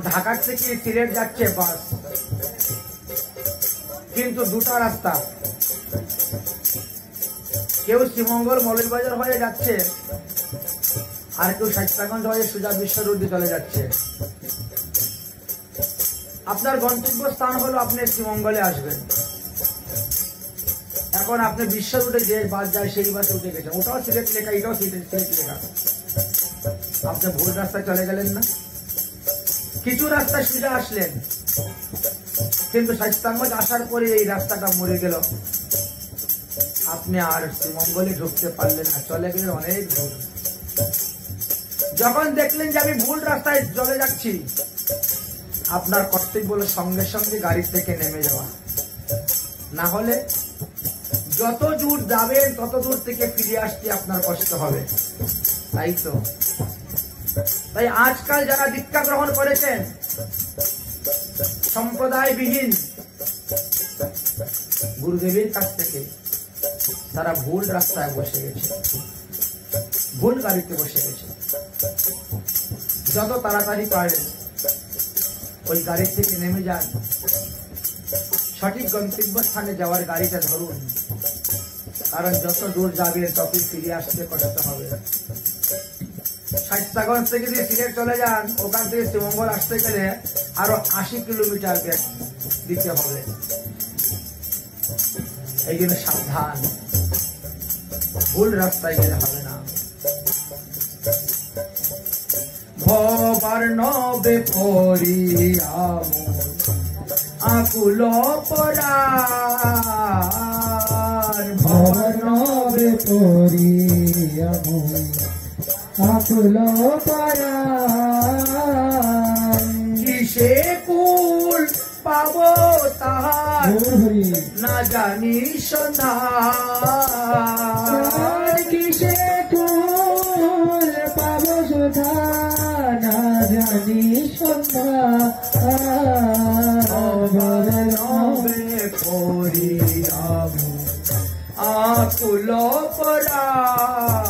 ঢাকার থেকে সিলেট যাচ্ছে বাস, কিন্তু দুটা রাস্তা, কেউ শ্রীমঙ্গল মৌলভীবাজার হয়ে যাচ্ছে, আর কেউ শাইস্তাগঞ্জ হয়ে সোজা বিশ্ব রোড দিয়ে চলে যাচ্ছে। আপনার গন্তব্য স্থান হলো আপনি শ্রীমঙ্গলে আসবেন, এখন আপনি বিশ্ব রোডে যে বাস যায় সেই বাসে উঠে গেছেন, ওটাও সিলেট লেখা, এটাও সিলেট লেখা, আপনি ভুল রাস্তায় চলে গেলেন না? কিছু রাস্তায় সোজা আসলেন, কিন্তু শাইস্তাগঞ্জ আসার পরে এই রাস্তাটা মরে গেল, আপনি আর শ্রীমঙ্গলে ঢুকতে পারলেন না, চলে গেলেন অনেক দূর। যখন দেখলেন যে আমি ভুল রাস্তায় চলে যাচ্ছি, আপনার কর্তব্য হলো সঙ্গে সঙ্গে গাড়ি থেকে নেমে যাওয়া, না হলে যত দূর যাবেন তত দূর থেকে ফিরে আসতে আপনার কষ্ট হবে। তাই তো, তাই আজকাল যারা দীক্ষা গ্রহণ করেছেন সম্প্রদায়বিহীন, গুরুদেবের কাছ থেকে তারা ভুল রাস্তায় বসে গেছে, ভুল গাড়িতে বসে গেছে। যত তাড়াতাড়ি পারেন ওই গাড়ি থেকে নেমে যান, সঠিক গন্তব্যস্থানে যাওয়ার গাড়িটা ধরুন, কারণ যত দূর যাবেন ততই ফিরে আসতে কষ্ট হবে। শাইস্তাগঞ্জ থেকে যদি সিলেট চলে যান, ওখান থেকে শ্রীমঙ্গল আসতে গেলে আরো 80 কিলোমিটার ব্যাগ দিতে হবে। এই জন্য সাবধান, ভুল রাস্তায় গেলে হবে না। ভবার নবে পরিয়াম আকুল পরার, ভবার নবে পরিয়াম আকুল পরার, কিসে কুল পাবো তাহার না জানি সন্ধান, কিসে কুল পাবো সুধা না জানি সন্ধান, ভবার নবে পরিয়াম আকুল পরার,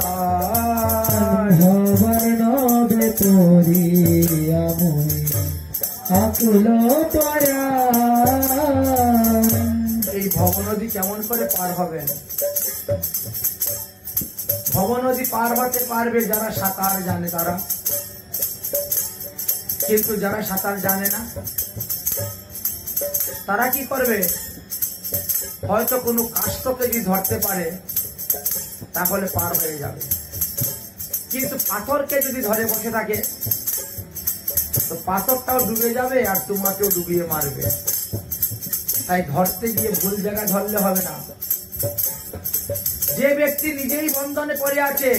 ভবার নবে পরিয়াম আকুল পরার। এই ভবনদী কেমন করে পার হবেন? ভবনদী পার হতে পারবে যারা সাঁতার জানে তারা, কিন্তু যারা সাঁতার জানে না তারা কি করবে? হয়তো কোনো কাষ্ঠকে যদি ধরতে পারে তাহলে পার হয়ে যাবে, কিন্তু পাথরকে যদি ধরে বসে থাকে তো পাথরটাও ডুবে যাবে আর তোমাকেও ডুবিয়ে মারবে। তাই ধরতে গিয়ে ভুল জায়গা ধরলে হবে না। যে ব্যক্তি নিজেই বন্ধনে পড়ে আছে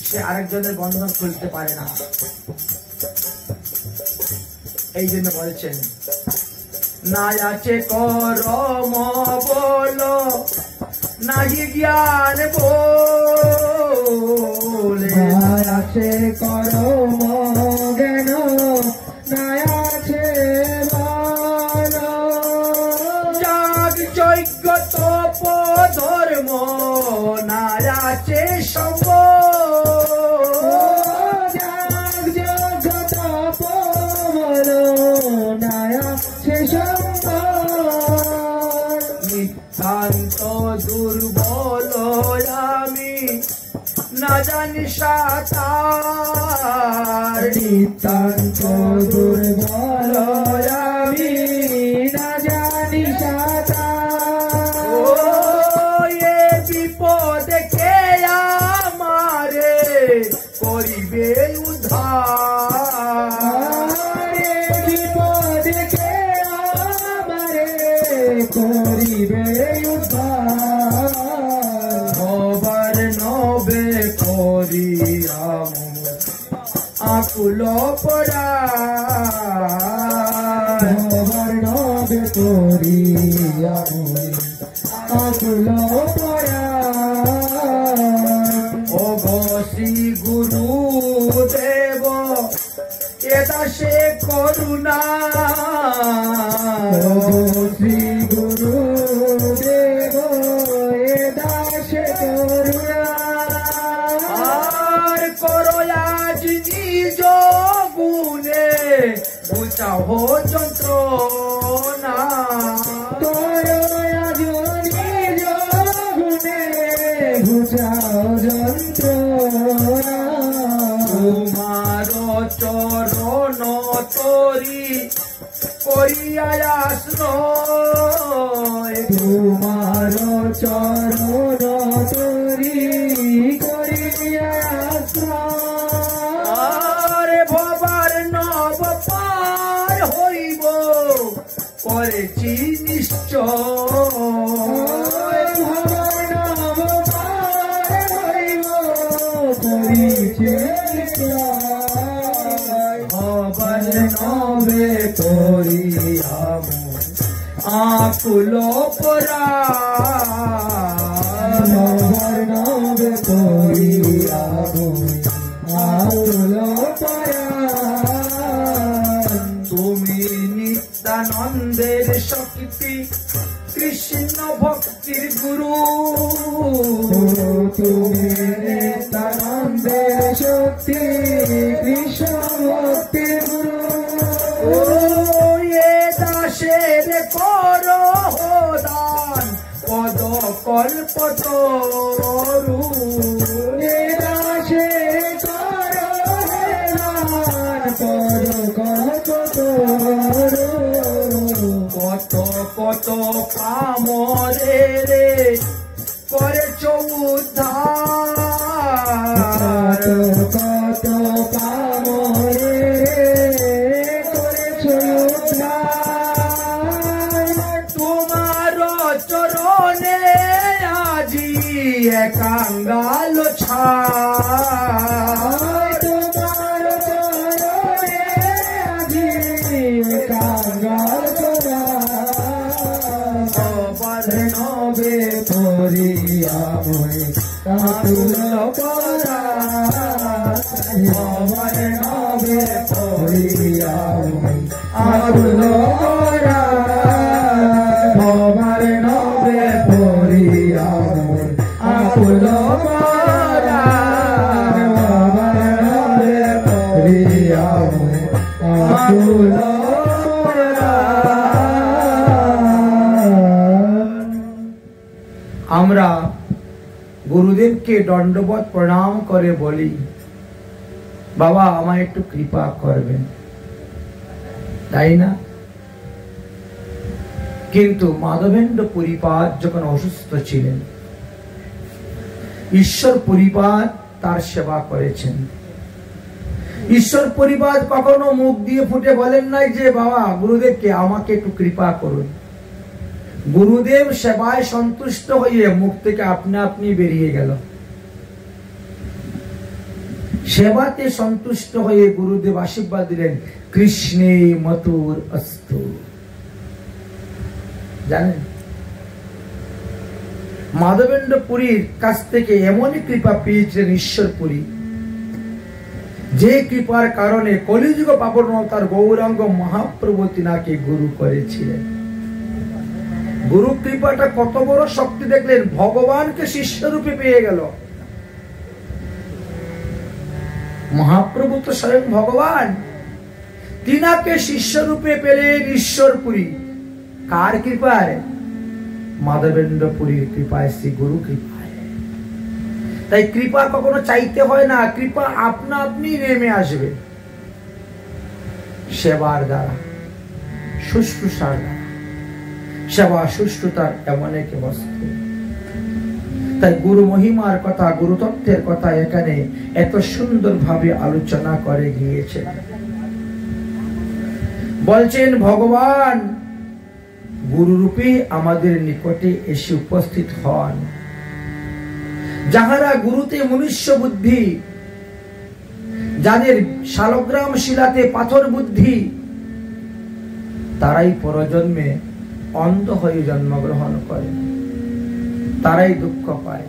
সে আরেকজনের বন্ধন খুলতে পারে না। এই জন্য বলছেন না আছে করম বলো নাহি জ্ঞান বলে, আছে করম জ্ঞান না আছে ভালো, যাগ যজ্ঞ তপ ধর্ম না আছে সঙ্গ, যাগ যজ্ঞ তপ বলো না আছে সঙ্গ, নিতান্ত দুর্বল আমি না জানি সাঁতার, নিতান্ত দুর্বল আমি না জানি সাঁতার, ও এ বিপদে কে আমারে করিবে উদ্ধার, বিপদে কে আমারে করিবে উদ্ধার, ভবার নবে করিয়াম আকুল পরার, ভবার নবে করিয়াম আকুল পরার, ও শ্রী গুরু দেব এদাসে করুণা, শ্রী গুরু দেব এ দাসে করুণা, আর করো আজ নিজ গুণে বুঝাও যন্ত্রণা, বুঝাও যন্ত্রণা, তোমার চরণ তরি করিয়া আশ্রয়, তোমার চরণ তরি করিয়া আশ্রয়, আরে ভবার নব পার হইব করেছি নিশ্চয়, ভবার নবে করিয়াম আকুল পরার, ভবার নবে করিয়াম আকুল পরার, তুমি নিত্যানন্দের শক্তি কৃষ্ণ ভক্তির গুরু, তুমি নিত্যানন্দের শক্তি, কৃষ্ণ ভক্তির গুরু। ও এ দাসের করো দান, পদ কল্প তরু। এ দাসের করো দান, পদ কল্প তরু। কত কত কামরে রে করেছ উদ্ধার, কত কামরে করেছ উদ্ধার। তোমার চরণে আজি একাঙ্গাল ছায়, তোমার চরণে আজি কাঙ্গাল নবে পরিয়া মই কাপুল করা, নবে পরিয়া মই কাপুল করা, নবে পরিয়া মই কাপুল করা, নবে পরিয়া মই কাপুল করা। আমরা গুরুদেবকে দণ্ডবত প্রণাম করে বলি, বাবা আমায় একটু কৃপা করবেন, তাই না? কিন্তু মাধবেন্দ্র পুরীপাদ যখন অসুস্থ ছিলেন, ঈশ্বর পুরীপাদ তার সেবা করেছেন। ঈশ্বর পুরীপাদ কখনো মুখ দিয়ে ফুটে বলেন নাই যে বাবা গুরুদেবকে আমাকে একটু কৃপা করুন। গুরুদেব সেবায় সন্তুষ্ট হয়ে মুখ থেকে আপনা আপনি বেরিয়ে গেল। সেবাতে সন্তুষ্ট হয়ে গুরুদেব আশীর্বাদ দিলেন, কৃষ্ণে মথুর অস্তু। জানেন, মাধবেন্দ্র পুরীর কাছ থেকে এমনই কৃপা পেয়েছিলেন ঈশ্বর পুরী, যে কৃপার কারণে কলিযুগ পাবন অবতার গৌরাঙ্গ মহাপ্রভু তিনাকে গুরু করেছিলেন। গুরু কৃপাটা কত বড় শক্তি দেখলেন, ভগবানকে শিষ্য রূপে পেয়ে গেল। মহাপ্রভু তো স্বয়ং ভগবান, তিনাকে শিষ্য রূপে পেলেন ঈশ্বর পুরী। কার কৃপায়? মাধবেন্দ্র পুরীর কৃপায়, শ্রী গুরু কৃপায়। তাই কৃপা কখনো চাইতে হয় না, কৃপা আপনা আপনি নেমে আসবে সেবার দ্বারা, শুশ্রূষার দ্বারা। সেবা সুষ্ঠুতার এমন এক বস্তু। তাই গুরু মহিমার কথা, গুরু তত্ত্বের কথা এখানে এত সুন্দরভাবে আলোচনা করে গিয়েছেন। বলছেন ভগবান গুরুরূপে আমাদের নিকটে এসে উপস্থিত হন। যাহারা গুরুতে মনুষ্য বুদ্ধি, যাদের শালগ্রাম শিলাতে পাথর বুদ্ধি, তারাই পরজন্মে অন্ধ হয়ে জন্মগ্রহণ করে, তারাই দুঃখ পায়।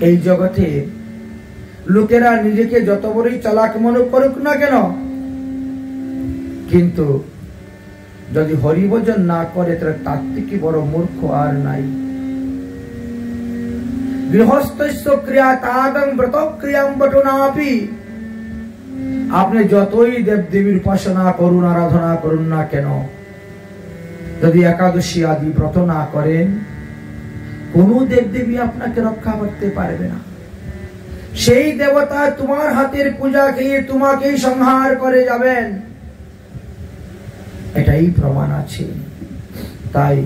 এই জগতে লোকেরা নিজেকে যত বড়ই চালাক মনে করুক না কেন, কিন্তু যদি হরিভজন না করে তাহলে তার থেকে বড় মূর্খ আর নাই। গৃহস্থস্য ক্রিয়া তাগং ব্রত ক্রিয়াং বটুনাপি। আপনি যতই দেবদেবীর উপাসনা করুন, আরাধনা করুন না কেন, যদি একাদশী আদি ব্রত না করেন, কোন দেবদেবী আপনাকে রক্ষা করতে পারবে না। সেই দেবতা তোমার হাতের পূজা খেয়ে তোমাকেই সংহার করে যাবেন, এটাই প্রমাণ আছে। তাই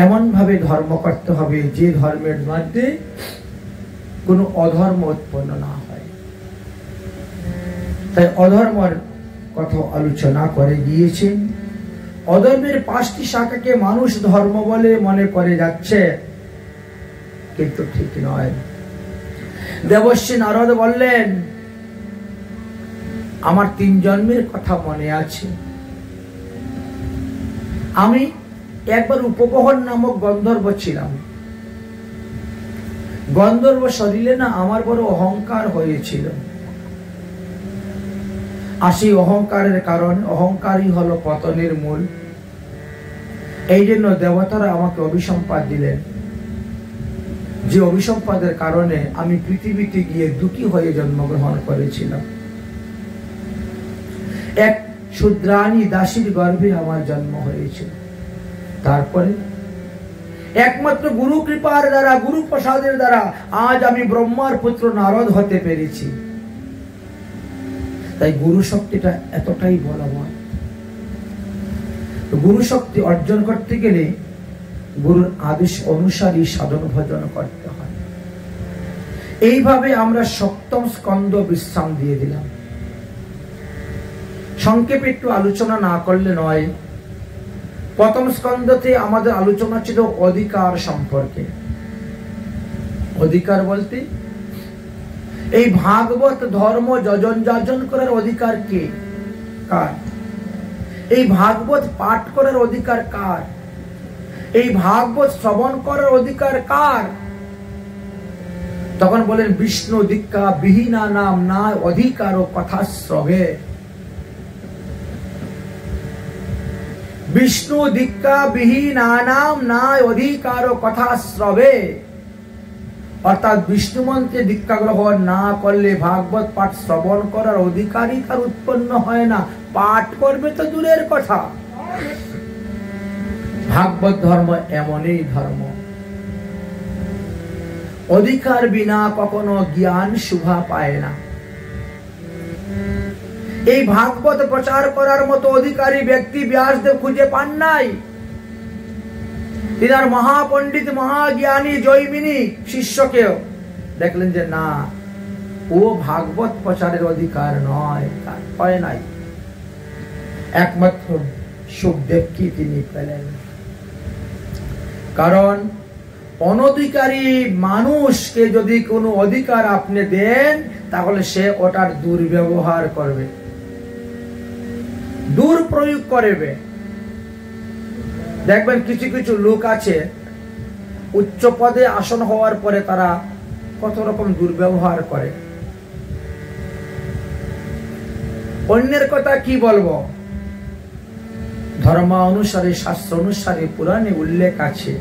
এমন ভাবে ধর্ম করতে হবে যে ধর্মের মধ্যে কোনো অধর্ম উৎপন্ন না হয়। তাই অধর্মের কথা আলোচনা করে গিয়েছেন। অধর্মের 5টি শাখাকে মানুষ ধর্ম বলে মনে করে যাচ্ছে, কিন্তু ঠিক নয়। দেবর্ষি নারদ বললেন, আমার 3 জন্মের কথা মনে আছে। আমি একবার উপবহন নামক গন্ধর্ব ছিলাম। গন্ধর্ব শরীরে না আমার বড় অহংকার হয়েছিল। আর সেই অহংকারের কারণ, অহংকারই হলো পতনের মূল। এই জন্য দেবতারা আমাকে অভিসম্পাদ দিলেন, যে অভিসম্পাদের কারণে আমি পৃথিবীতে গিয়ে দুঃখী হয়ে জন্মগ্রহণ করেছিলাম। এক শূদ্রাণী দাসীর গর্ভে আমার জন্ম হয়েছিল। তারপরে একমাত্র গুরু কৃপার দ্বারা, গুরু প্রসাদের দ্বারা আজ আমি ব্রহ্মার পুত্র নারদ হতে পেরেছি। তাই গুরু শক্তিটা এতটাই বলবান। গুরু শক্তি অর্জন করতে গেলে গুরুর আদেশ অনুসারী সাধন ভজন করতে হয়। এইভাবে আমরা সপ্তম স্কন্ধ বিশ্রাম দিয়ে দিলাম। সংক্ষেপে একটু আলোচনা না করলে নয়। প্রথম স্কন্ধতে আমাদের আলোচনা ছিল অধিকার সম্পর্কে। অধিকার বলতে এই ভাগবত ধর্ম যজন যাজন করার অধিকার কে, কার? এই ভাগবত পাঠ করার অধিকার কার? এই ভাগবত শ্রবণ করার অধিকার কার? তখন বলেন বিষ্ণু দীক্ষা বিহীনা নাম না অধিকার ও কথা শ্রবে। বিষ্ণু দীক্ষা বিহীনা নাম না অধিকার ও কথা শ্রবে। অর্থাৎ বিষ্ণু মন্ত্রে দীক্ষা গ্রহণ না করলে ভাগবত পাঠ শ্রবণ করার অধিকারই তার উৎপন্ন হয় না। পাঠ করবে তো দূরের কথা। ভাগবত ধর্ম এমনই ধর্ম। অধিকার বিনা কখনো জ্ঞান শোভা পায় না। এই ভাগবত প্রচার করার মতো অধিকারী ব্যক্তি ব্যাসদেব খুঁজে পান নাই। তিনার মহাপণ্ডিত মহাজ্ঞানী জৈমিনী শিষ্যকেও দেখলেন যে না, ও ভাগবত প্রচারের অধিকার নয়, তার হয় নাই। একমাত্র সুখদেবকে তিনি পেলেন। কারণ অনধিকারী মানুষকে যদি কোনো অধিকার আপনি দেন, তাহলে সে ওটার দুর্ব্যবহার করবে, দুর্প্রয়োগ করবে। দেখবেন কিছু কিছু লোক আছে উচ্চ পদে আসন হওয়ার পরে তারা কত রকম দুর্ব্যবহার করে। অন্যের কথা কি বলবো? ধর্ম অনুসারে, শাস্ত্র অনুসারে পুরাণে উল্লেখ আছে,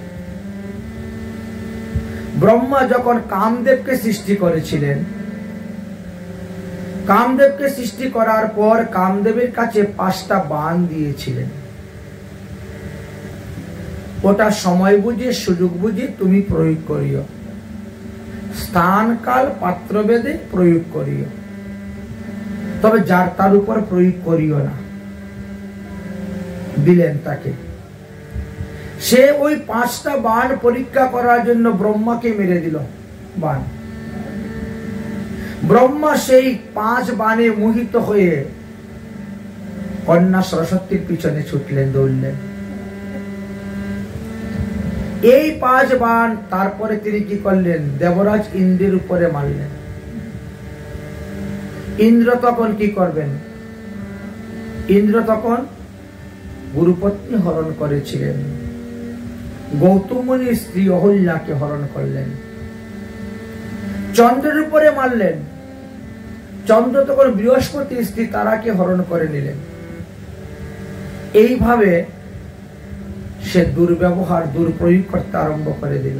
ব্রহ্মা যখন কামদেবকে সৃষ্টি করেছিলেন, কামদেবকে সৃষ্টি করার পর কামদেবের কাছে 5টা বাণ দিয়েছিলেন। ওটা সময় বুঝে, সুযোগ বুঝে তুমি প্রয়োগ করিও, স্থান কাল পাত্র ভেদে প্রয়োগ করিও, তবে যার তার উপর প্রয়োগ করিও না। দিলেন তাকে। সে ওই 5টা বাণ পরীক্ষা করার জন্য ব্রহ্মাকে মেরে দিল বাণ। ব্রহ্মা সেই 5 বাণে মোহিত হয়ে কন্যা সরস্বতীর পিছনে ছুটলেন, দৌড়লেন। এই 5 বাণ তারপরে তিনি কি করলেন? দেবরাজ ইন্দ্রের উপরে মারলেন। ইন্দ্র তখন কি করবেন? ইন্দ্র তখন গুরুপত্নী হরণ করেছিলেন, গৌতম মুনির স্ত্রী অহল্যাকে হরণ করলেন। চন্দ্রের উপরে মারলেন। চন্দ্র তখন বৃহস্পতির স্ত্রী তারাকে হরণ করে নিলেন। এইভাবে সে দুর্ব্যবহার, দুর্প্রয়োগ করতে আরম্ভ করে দিল।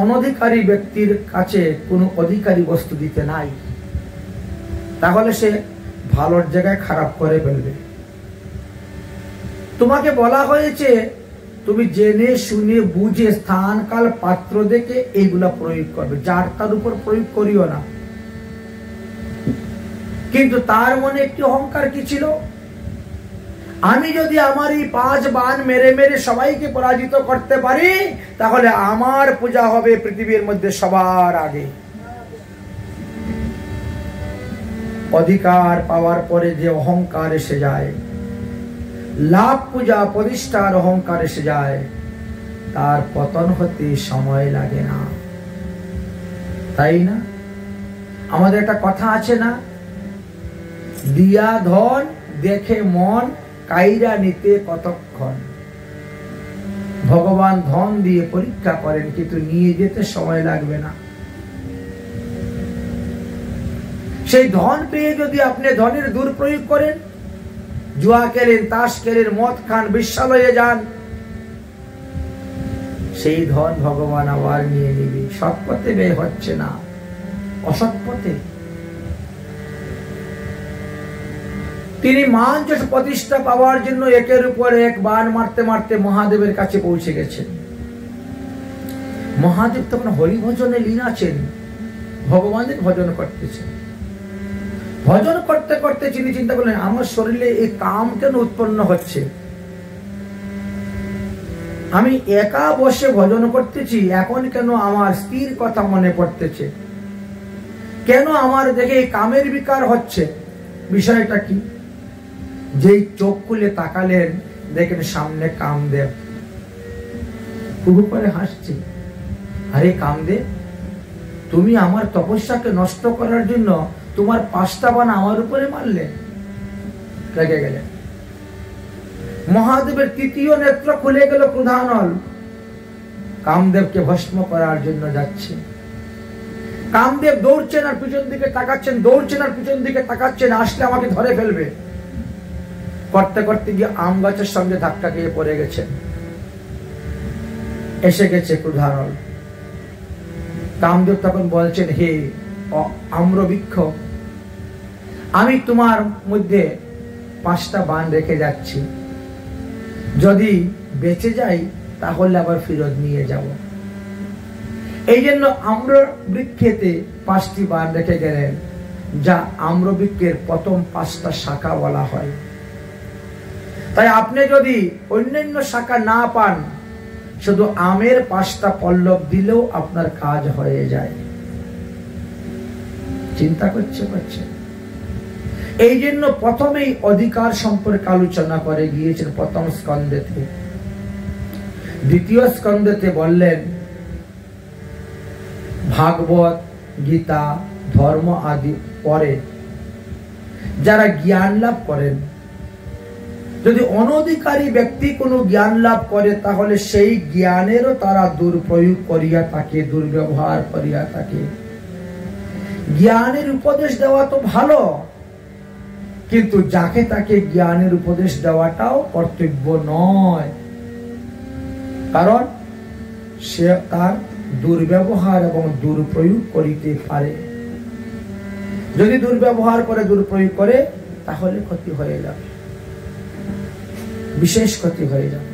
অনধিকারী ব্যক্তির কাছে কোনো অধিকারী বস্তু দিতে নাই, তাহলে সে ভালোর জায়গায় খারাপ করে ফেলবে। তোমাকে বলা হয়েছে তুমি জেনে শুনে বুঝে স্থান কাল পাত্র দেখে এইগুলা প্রয়োগ করবে, যার তার উপর প্রয়োগ করিও না। কিন্তু তার মনে একটি অহংকার কি ছিল? আমি যদি আমার এই 5 বাণ মেরে মেরে সবাইকে পরাজিত করতে পারি, তাহলে আমার পূজা হবে পৃথিবীর মধ্যে সবার আগে। অধিকার পাওয়ার পরে যে অহংকার এসে যায়, লাভ পূজা প্রতিষ্ঠার অহংকার এসে যায়, তার পতন হতে সময় লাগে না, তাই না? আমাদের একটা কথা আছে না, দিয়া ধন দেখে মন কাইরা নিতে কতক্ষণ। ভগবান ধন দিয়ে পরীক্ষা করেন, কিন্তু নিয়ে যেতে সময় লাগবে না। সেই ধন পেয়ে যদি আপনি ধনের দুর্প্রয়োগ করেন, জুয়া খেলেন, তাস খেলেন, মদ খান, বিশ্রালয়ে যান, সেই ধন ভগবান আবার নিয়ে নিবি। সৎ পথে ব্যয় হচ্ছে না, অসৎ পথে। তিনি মান যশ প্রতিষ্ঠা পাওয়ার জন্য একের উপর এক বান মারতে মারতে মহাদেবের কাছে পৌঁছে গেছেন। মহাদেব তখন হরিভজনে লীন আছেন, ভগবানের ভজন করতেছেন। ভজন করতে করতে তিনি চিন্তা করলেন, আমার শরীরে এই কাম কেন উৎপন্ন হচ্ছে? আমি একা বসে ভজন করতেছি, এখন কেন আমার স্ত্রীর কথা মনে পড়তেছে? কেন আমার দেখে কামের বিকার হচ্ছে? বিষয়টা কি? যেই চোখ খুলে তাকালেন, দেখেন সামনে কামদেব খুব করে হাসছে। আরে কামদেব, তুমি আমার তপস্যাকে নষ্ট করার জন্য তোমার 5টা বাণ আমার উপরে মারলে। রেগে গেলেন। মহাদেবের তৃতীয় নেত্র খুলে গেল, ক্রোধানল কামদেবকে ভস্ম করার জন্য যাচ্ছে। কামদেব দৌড়ছেন আর পিছন দিকে তাকাচ্ছেন, দৌড়ছেন আর পিছন দিকে তাকাচ্ছেন, আসলে আমাকে ধরে ফেলবে। করতে করতে গিয়ে আম গাছের সঙ্গে ধাক্কা খেয়ে পড়ে গেছেন। এসে গেছে ক্রোধানল। কামদেব তখন বলছেন, হে আম্রবৃক্ষ, আমি তোমার মধ্যে 5টা বাণ রেখে যাচ্ছি, যদি বেঁচে যাই তাহলে আবার ফেরত নিয়ে যাব। এই জন্য আম্রবৃক্ষেতে 5টি বাণ রেখে গেলেন, যা আম্রবৃক্ষের প্রথম 5টা শাখা বলা হয়। তাই আপনি যদি অন্যান্য শাখা না পান, শুধু আমের 5টা পল্লব দিলেও আপনার কাজ হয়ে যায়। চিন্তা করছে। এই জন্য প্রথমেই অধিকার সম্পর্কে আলোচনা করে গিয়েছেন প্রথম স্কন্ধেতে। দ্বিতীয় স্কন্ধেতে বললেন ভাগবত, গীতা, ধর্ম আদি পরে যারা জ্ঞান লাভ করেন, যদি অনধিকারী ব্যক্তি কোনো জ্ঞান লাভ করে, তাহলে সেই জ্ঞানেরও তারা দুর্প্রয়োগ করিয়া থাকে, দুর্ব্যবহার করিয়া থাকে। জ্ঞানের উপদেশ দেওয়া তো ভালো, কিন্তু যাকে তাকে জ্ঞানের উপদেশ দেওয়াটাও কর্তব্য নয়, কারণ সে তার দুর্ব্যবহার এবং দুর্প্রয়োগ করিতে পারে। যদি দুর্ব্যবহার করে, দুর্প্রয়োগ করে, তাহলে ক্ষতি হয়ে যাবে, বিশেষ ক্ষতি হয়ে যাবে।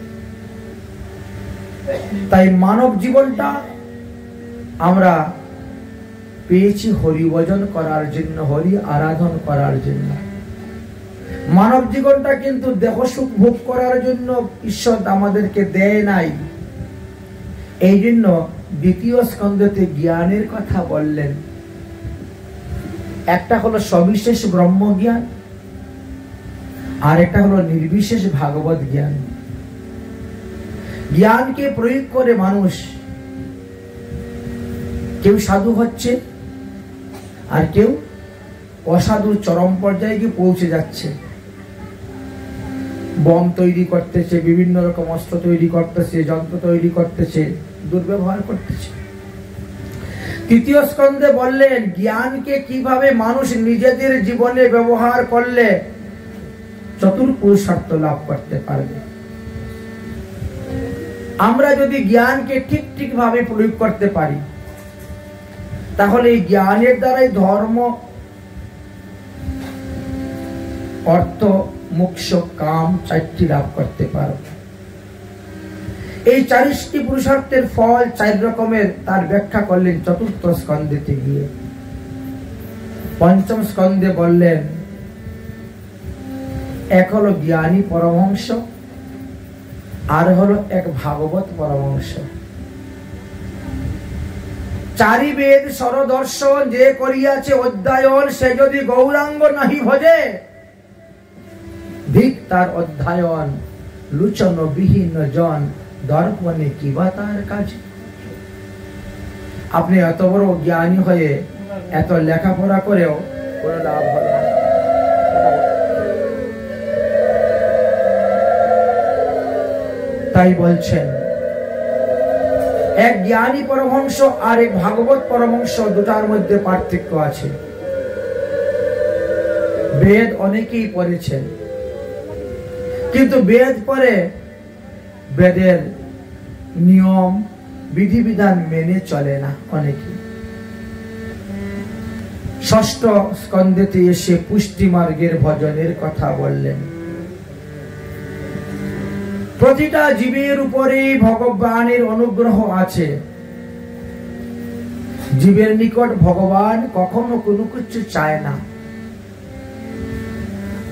তাই মানব জীবনটা আমরা পেয়েছি হরিভজন করার জন্য, হরি আরাধন করার জন্য। মানব জীবনটা কিন্তু দেহ সুখ ভোগ করার জন্য ঈশ্বর আমাদেরকে দেয় নাই। এই জন্য দ্বিতীয় স্কন্ধতে জ্ঞানের কথা বললেন। একটা হলো সবিশেষ ব্রহ্ম জ্ঞান, আর একটা হলো নির্বিশেষ ভাগবত জ্ঞান। জ্ঞানকে প্রয়োগ করে মানুষ কেউ সাধু হচ্ছে, আর কেউ অসাধুর চরম পর্যায়ে গিয়ে পৌঁছে যাচ্ছে। বম তৈরি করতেছে, বিভিন্ন রকম অস্ত্র তৈরি করতেছে, যন্ত্র তৈরি করতেছে, দুর্ব্যবহার করতেছে। তৃতীয় স্কন্ধে বললেন জ্ঞানকে কিভাবে মানুষ নিজেদের জীবনে ব্যবহার করলে চতুর্পুরুষার্থ লাভ করতে পারবে। আমরা যদি জ্ঞানকে ঠিক ভাবে প্রয়োগ করতে পারি, তাহলে এই জ্ঞানের দ্বারাই ধর্ম, অর্থ, মোক্ষ, কাম 4টি লাভ করতে পারব। এই 40টি পুরুষার্থের ফল 4 রকমের, তার ব্যাখ্যা করলেন চতুর্থ স্কন্ধেতে গিয়ে। পঞ্চম স্কন্ধে বললেন এক হলো জ্ঞানী পরমহংস, আর হলো এক ভাগবত পরমহংস। 4 বেদ সরদর্শন যে করিয়াছে অধ্যায়ন, সে যদি গৌরাঙ্গ নাহি ভজে, ধিক তার অধ্যায়ন, লুচন বিহীন জন, দর্পণে কিবা তার কাজ। আপনি এত বড় জ্ঞানী হয়ে এত লেখাপড়া করেও কোনো লাভ হলো না। তাই বলছেন এক জ্ঞানী পরমহংস আর এক ভাগবত পরমহংস, দুটার মধ্যে পার্থক্য আছে। বেদ অনেকেই পড়েছেন, কিন্তু বেদ পরে বেদের নিয়ম বিধিবিধান মেনে চলে না অনেকে। ষষ্ঠ স্কন্ধেতে এসে পুষ্টি মার্গের ভজনের কথা বললেন। প্রতিটা জীবের উপরে ভগবানের অনুগ্রহ আছে। জীবের নিকট ভগবান কখনো কোনো কিছু চায় না।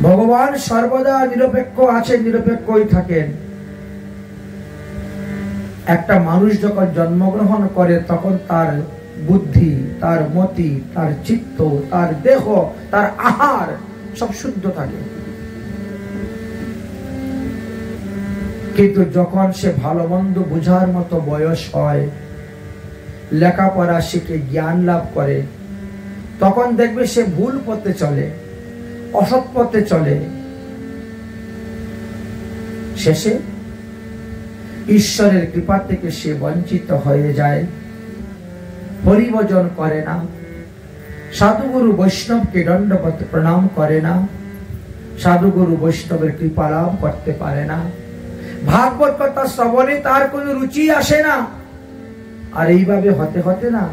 ভগবান সর্বদা নিরপেক্ষ আছেন, নিরপেক্ষই থাকেন। একটা মানুষ যখন জন্মগ্রহণ করে তখন তার বুদ্ধি, তার মতি, তার চিত্ত, তার দেহ, তার আহার সব শুদ্ধ থাকে। কিন্তু যখন সে ভালো মন্দ বুঝার মতো বয়স হয়, লেখাপড়া শিখে জ্ঞান লাভ করে, তখন দেখবে সে ভুল পথে চলে, অসৎ পথে চলে। শেষে ঈশ্বরের কৃপা থেকে সে বঞ্চিত হয়ে যায়, হরিভজন করে না, সাধুগুরু বৈষ্ণবকে দণ্ডবত প্রণাম করে না, সাধুগুরু বৈষ্ণবের কৃপা লাভ করতে পারে না, ভাগবত কথা শ্রবণে তার কোনো রুচি আসে না। আর এইভাবে হতে হতে না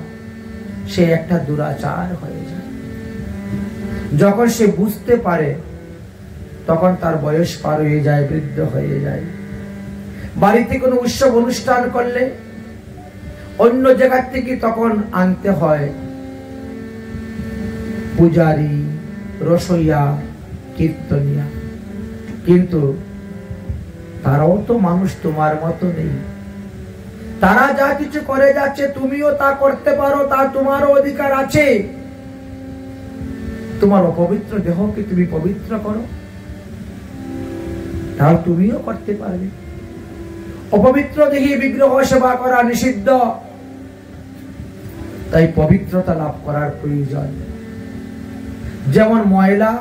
সে একটা দুরাচার হয়ে যায়। যখন সে বুঝতে পারে তখন তার বয়স পার হয়ে যায়, বৃদ্ধ হয়ে যায়। বাড়িতে কোনো উৎসব অনুষ্ঠান করলে অন্য জায়গা থেকে তখন আনতে হয় পূজারী, রসইয়া, কীর্তনিয়া। কিন্তু তারাও তো মানুষ, তোমার মতো নেই। তারা যা কিছু করে যাচ্ছে তুমিও তা করতে পারো, তা তোমারও অধিকার আছে। তোমার অপবিত্র দেহকে তুমি পবিত্র করো, তাও তুমিও করতে পারবে। অপবিত্র দেহে বিগ্রহ সেবা করা নিষিদ্ধ, তাই পবিত্রতা লাভ করার প্রয়োজন। যেমন ময়লা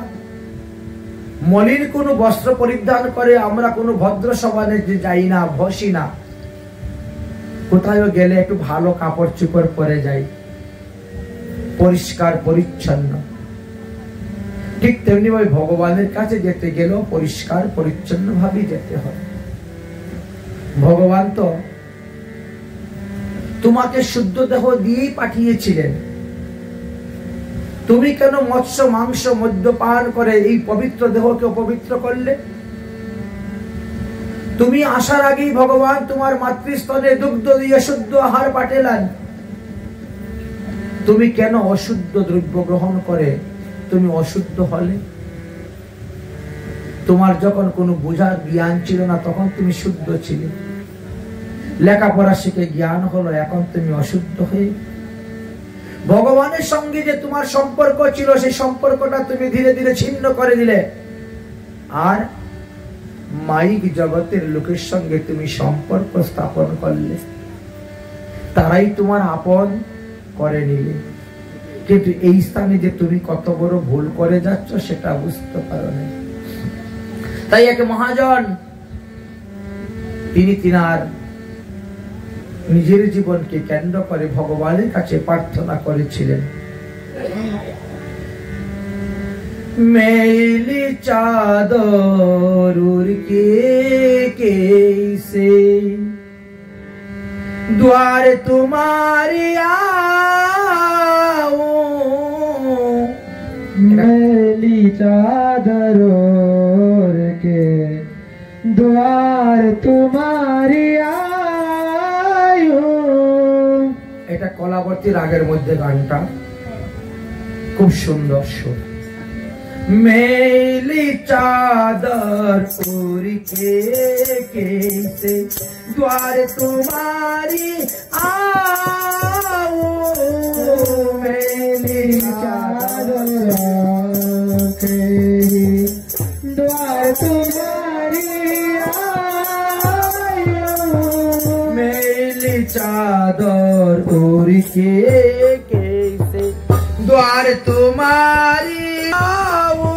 মলিন কোন বস্ত্র পরিধান করে আমরা কোনো ভদ্র সভানে যাই না, বসি না, কোথাও গেলে একটু ভালো কাপড় চোপড় পরে যাই, পরিষ্কার পরিচ্ছন্ন। ঠিক তেমনি ভাবে ভগবানের কাছে যেতে গেলেও পরিষ্কার পরিচ্ছন্ন ভাবে যেতে হবে। ভগবান তো তোমাকে শুদ্ধ দেহ দিয়েই পাঠিয়েছিলেন। তুমি কেন মৎস্য মাংস মদ্যপান করে এই পবিত্র দেহকে অপবিত্র করলে? তুমি আসার আগেই ভগবান তোমার মাতৃস্তনে দুগ্ধ দিয়ে শুদ্ধ আহার পাঠালেন। তুমি কেন অশুদ্ধ দ্রব্য গ্রহণ করে তুমি অশুদ্ধ হলে? তোমার যখন কোনো বোঝার জ্ঞান ছিল না তখন তুমি শুদ্ধ ছিলে, লেখাপড়া শিখে জ্ঞান হলো, এখন তুমি অশুদ্ধ হয়ে। ভগবানের সঙ্গে যে তোমার সম্পর্ক ছিল সেই সম্পর্কটা তুমি ধীরে ধীরে ছিন্ন করে দিলে, আর মাইক জগতের লোকের সঙ্গে তুমি সম্পর্ক স্থাপন করলে, তারাই তোমার আপন করে নিলে। কিন্তু এই স্থানে যে তুমি কত বড় ভুল করে যাচ্ছ সেটা বুঝতে পারো না। তাই এক মহাজন তিনি তিনার নিজের জীবনকে কেন্দ্র করে ভগবানের কাছে প্রার্থনা করেছিলেন। মেলি চাদর উড়কে कैसे द्वार तुम्हारी आओ, मेली चादर के द्वार तुम्हारी आयो। এটা কলাবর্তী রাগের মধ্যে গানটা, খুব সুন্দর সুর। मेली चादर उड़ के कैसे द्वार तुम्हारी आओ, मेली चादर के द्वार तुम्हारी आयो। मेली चादर उड़ के कैसे द्वार तुम्हारी आओ,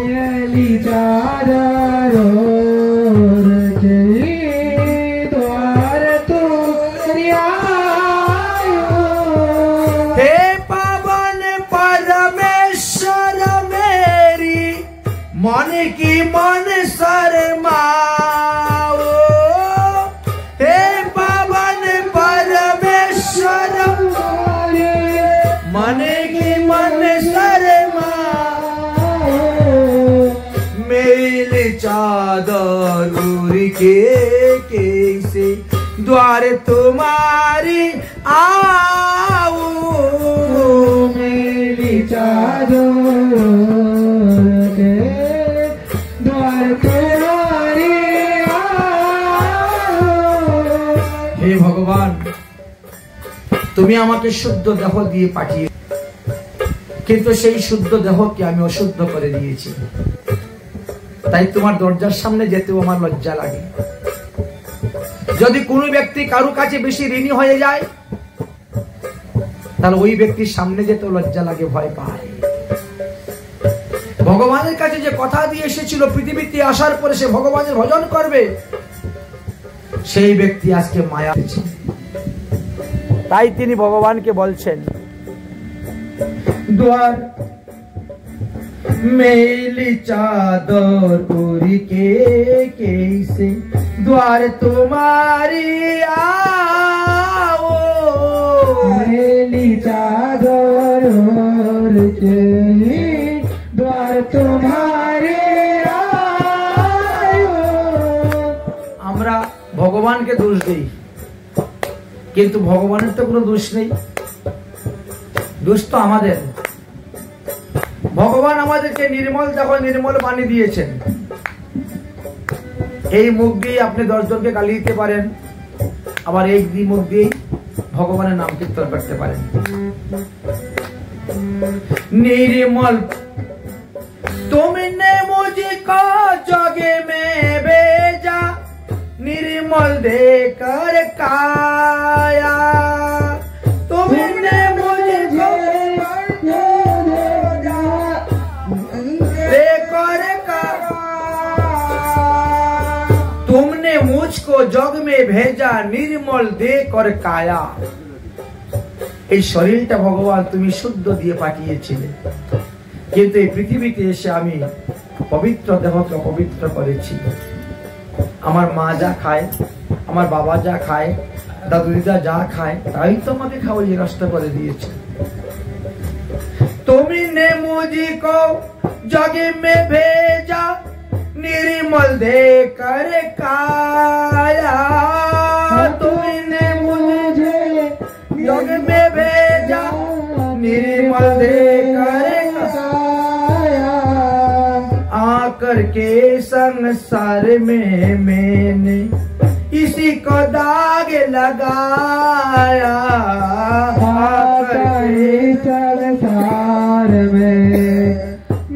मेली चादर के द्वार तुम्हारी आयो। हे पावन परमेश्वर मेरी मन की मनसा चादर के कैसे द्वार तुम्हारी आओ मेली चादर के द्वार तुम्हारी हे भगवान তুমি আমাকে শুদ্ধ দেহ দিয়ে পাঠিয়ে কিন্তু সেই শুদ্ধ দেহকে আমি অশুদ্ধ করে দিয়েছি তাই তোমার দরজার সামনে যেতেও আমার লজ্জা লাগে যদি কোনো ব্যক্তি কারো কাছে বেশি ঋণী হয়ে যায় তাহলে ওই ব্যক্তির সামনে যেতেও লজ্জা লাগে ভয় পায় ভগবানের কাছে যে কথা দিয়ে এসেছিল পৃথিবীতে আসার পরে সে ভগবানের ভজন করবে সেই ব্যক্তি আজকে মায়া পেয়েছে তাই তিনি ভগবানকে বলছেন द्वार मेली चादर उरी के कैसे द्वार तुम्हारी आओ मेली चादर के द्वार तुम्हारे आयो আমরা ভগবানকে দোষ দেই কিন্তু ভগবানের তো কোনো দোষ নেই দোষ তো আমাদের ভগবান আমাদেরকে নির্মল যখন নির্মল বাণী দিয়েছেন এই মুখ দিয়ে আপনি 10 জনকে গালি দিতে পারেন আবার এই মুখ দিয়ে ভগবানের নাম কীর্তন করতে পারেন निर्मल तुमने मुझको जगे में भेजा निर्मल देकर काया तुमने मुझको देकर तुमने मुझको जग में भेजा निर्मल देकर काया এই শরীরটা ভগবান তুমি শুদ্ধ দিয়ে পাঠিয়েছিলে কিন্তু এই পৃথিবীতে এসে আমি পবিত্র দেহকে অপবিত্র করেছি আমার মা যা খায় আমার বাবা যা খায় দাদু দিদা যা খায় তাই তো আমাকে খাওয়াই নষ্ট করে দিয়েছে तुमने मुझको जग में भेजा निर्मल देकर काया तुमने मुझे जग में भेजा निर्मल देकर काया आकर के संसार में मैंने इसी को दाग लगाया आकर के संसार में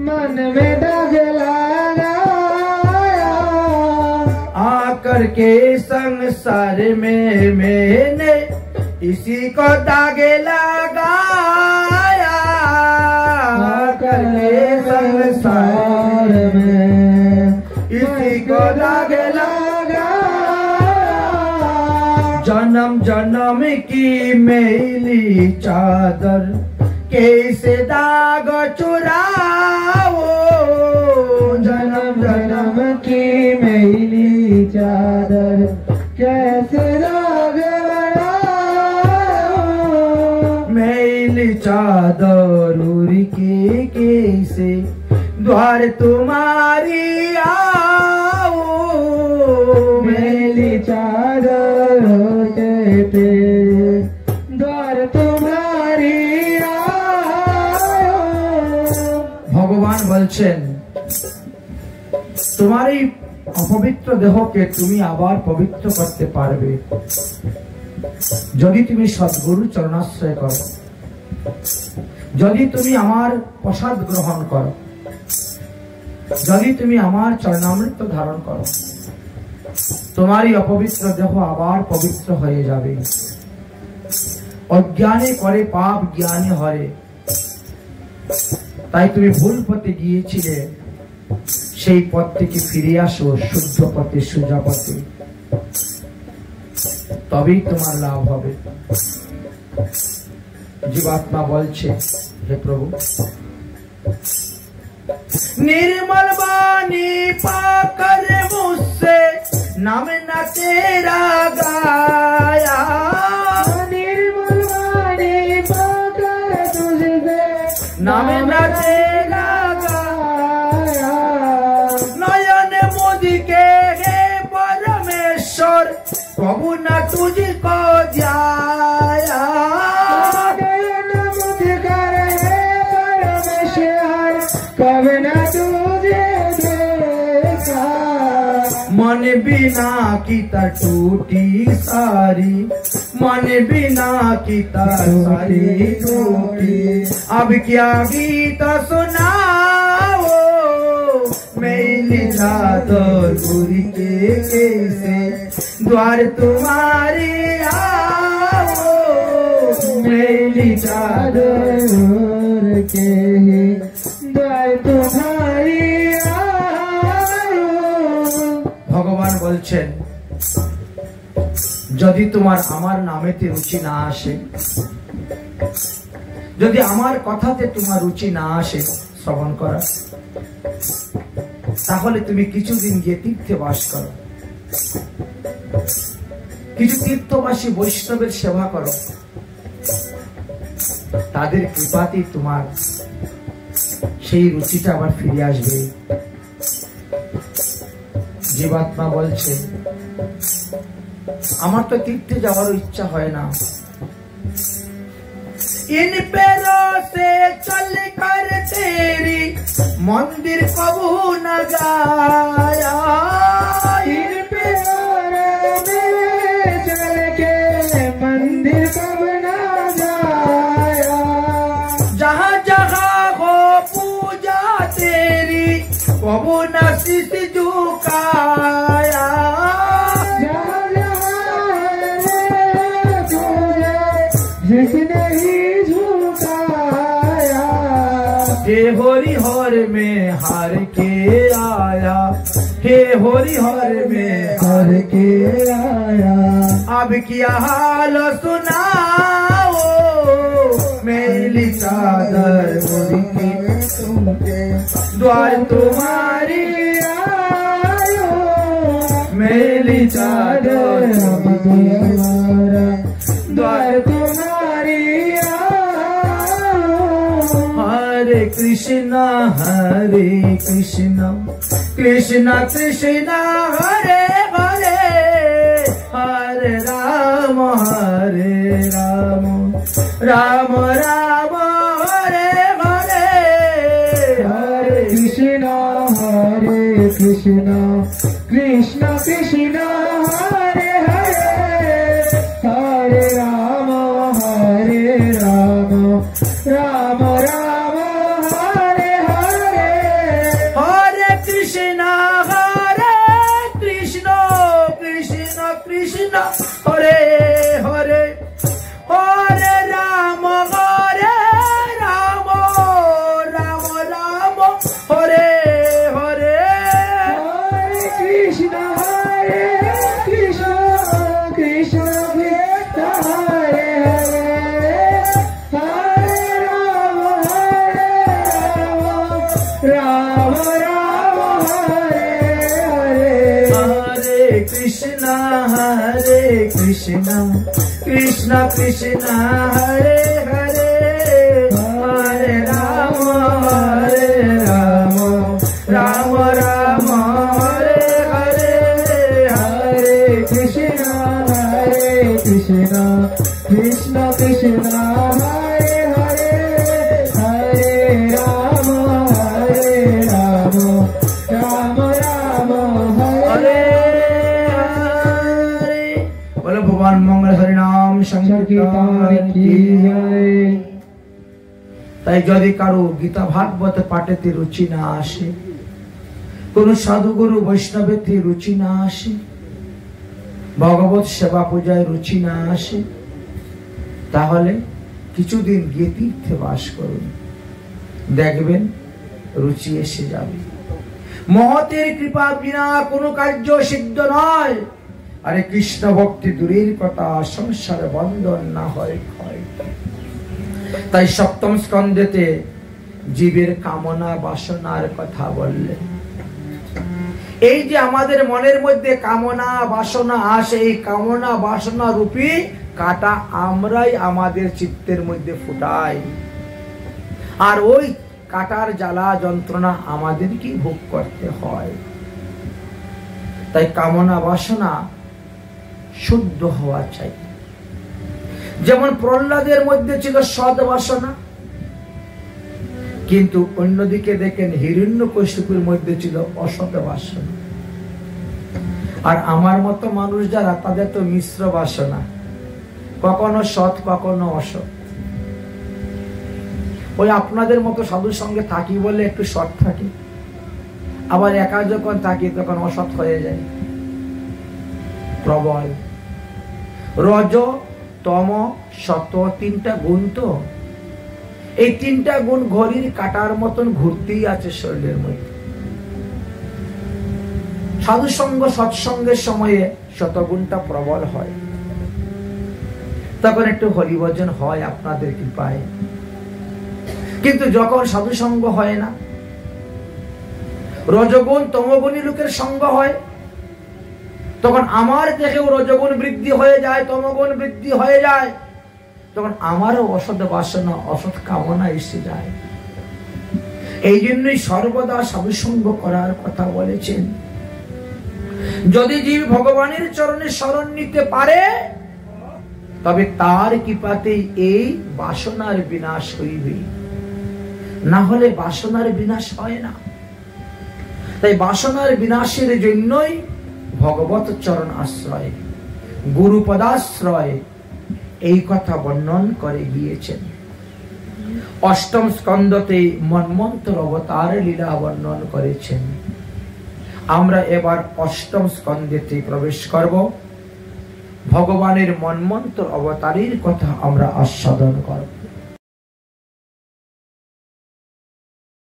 मन में दाग लगाया आकर के संसार में मैंने इसी को दागे लगाया आकर के संसार में इसी को दागे लगाया जन्म जन्म की मैली चादर कैसे दाग चुराओ जन्म जन्म की मैली चादर कैसे दाग मैली चादर उरी के कैसे द्वार तुम्हारी आओ मैली चादर कहते द्वार तुम्हारी आयो ভগবান বলছেন তোমার এই অপবিত্র দেহকে তুমি আবার পবিত্র করতে পারবে যদি তুমি সদ্গুরু চরণাশ্রয় করো যদি তুমি আমার প্রসাদ গ্রহণ করো যদি তুমি আমার চরণামৃত ধারণ করো তোমারই অপবিত্র দেহ আবার পবিত্র হয়ে যাবে অজ্ঞানে করে পাপ জ্ঞানে হরে তাই তুমি ভুল পথে গিয়েছিলে সেই পথ থেকে ফিরে আসো শুদ্ধ পথে সোজা পথে তবেই তোমার লাভ হবে জীবাত্মা বলছে হে প্রভু निर्मल वाणी पाकर मुझसे नाम न तेरा गाया निर्मल वाणी पाकर तुझसे नाम न तेरा गाया नयन मोदी के कबू न तुझको जाया नयन मुझ कर है परमेश्वर कब न तुझे देखा मन बिना की टूटी सारी मन बिना की सारी टूटी अब क्या गीत सुनाओ मैंने चादर गुरी के कैसे द्वार तुम्हारे आओ मैंने चादर के द्वार तुम्हारी ভগবান বলছেন যদি তোমার আমার নামেতে রুচি না আসে যদি আমার কথাতে তোমার রুচি না আসে শ্রবণ করা তাহলে তুমি কিছুদিন গিয়ে তীর্থে বাস করো কিছু তীর্থবাসী বৈষ্ণবের সেবা করো তাদের কৃপাতে তোমার সেই রুচিটা আবার ফিরে আসবে জীবাত্মা বলছে আমার তো তীর্থে যাওয়ার ইচ্ছা হয় না इन पैरों से चल कर तेरी मंदिर कबू न गाया इन पैरों में चल के मंदिर कब न जाया जहाँ जहाँ हो पूजा तेरी कबू न शीश झुकाया जिसने ही झुकाया हे होरी हर में हार के आया हे होरी हर में हर के आया अब क्या हाल सुनाओ मेरी चादर होरी के तुमके द्वार तुम्हारी आयो मेरी चादर हमारा द्वार तुम्हारी हरे कृष्णा कृष्णा कृष्णा हरे हरे हरे राम राम राम हरे हरे हरे कृष्णा कृष्ण कृष्ण हरे हरे हरे राम राम राम हरे हरे हरे कृष्णा कृष्ण कृष्ण हरे हरे हरे राम राम राम हरे हरे हरे कृष्ण कृष्ण कृष्ण हरे हरे हरे राम राम हरे हरे हरे कृष्णा कृष्ण कृष्ण हरे हरे हरे राम राम हरे हरे हरे कृष्ण कृष्ण कृष्ण हरे हरे हरे राम राम हरे हरे बोलो भगवान मंगल हरि नाम संकीर्तन की जय। তাই যদি কারো গীতা ভাগবত পাঠেতে রুচি না আসে কোন সাধুগুরু বৈষ্ণবেতে রুচি না আসে ভগবত সেবা পূজায় রুচি না আসে তাহলে কিছুদিন গিয়ে তীর্থে বাস করুন দেখবেন রুচি এসে যাবে মহতের কৃপা বিনা কোনো কার্য সিদ্ধ নয় আরে কৃষ্ণ ভক্তি দূরের কথা সংসারে বন্ধন না হয় ক্ষয় তাই সপ্তম স্কন্ধেতে জীবের কামনা বাসনার কথা বললেন এই যে আমাদের মনের মধ্যে কামনা বাসনা আসে এই কামনা বাসনা রূপী কাটা আমরাই আমাদের চিত্তের মধ্যে ফুটাই আর ওই কাটার জ্বালা যন্ত্রণা আমাদেরকে ভোগ করতে হয় তাই কামনা বাসনা শুদ্ধ হওয়া চাই। যেমন প্রহ্লাদের মধ্যে ছিল সৎ বাসনা, কিন্তু অন্যদিকে দেখেন হিরণ্যকশিপুর মধ্যে ছিল অসৎ বাসনা। আর আমার মতো মানুষ যারা, তাদের তো মিশ্র বাসনা, কখনো সৎ কখনো অসৎ। ওই আপনাদের মতো সাধুর সঙ্গে থাকি বলে একটু সৎ থাকি, আবার একা যখন থাকি তখন অসৎ হয়ে যায়। প্রবল রজ তম সত তিনটা গুণ, তো এই তিনটা গুণ ঘড়ির কাটার মতন ঘুরতেই আছে শরীরের মধ্যে। সাধু সঙ্গ সৎসঙ্গের সময়ে শতগুণটা প্রবল হয়, তখন একটু হরিভজন হয় আপনাদের কৃপায়। কিন্তু যখন সাধু সঙ্গ হয় না, রজগুণ তমগুণী লোকের সঙ্গ হয়, তখন আমার থেকেও রজগুণ বৃদ্ধি হয়ে যায়, তমগুণ বৃদ্ধি হয়ে যায়, তখন আমারও অসৎ বাসনা অসৎ কামনা এসে যায়। এই জন্যই সর্বদা সাধু সঙ্গ করার কথা বলেছেন। যদি জীব ভগবানের চরণে শরণ নিতে পারে, তবে তার কৃপাতেই এই বাসনার বিনাশ হইবে, না হলে বাসনার বিনাশ হয় না। তাই বাসনার বিনাশের জন্যই ভগবত চরণ আশ্রয়, গুরু পদাশ্রয় এই কথা বর্ণন করে গিয়েছেন। অষ্টম স্কন্ধতে মন্বন্তর অবতার লীলা বর্ণন করেছেন। আমরা এবার অষ্টম স্কন্ধেতে প্রবেশ করব। ভগবানের মন্বন্তর অবতারের কথা আমরা আস্বাদন করব।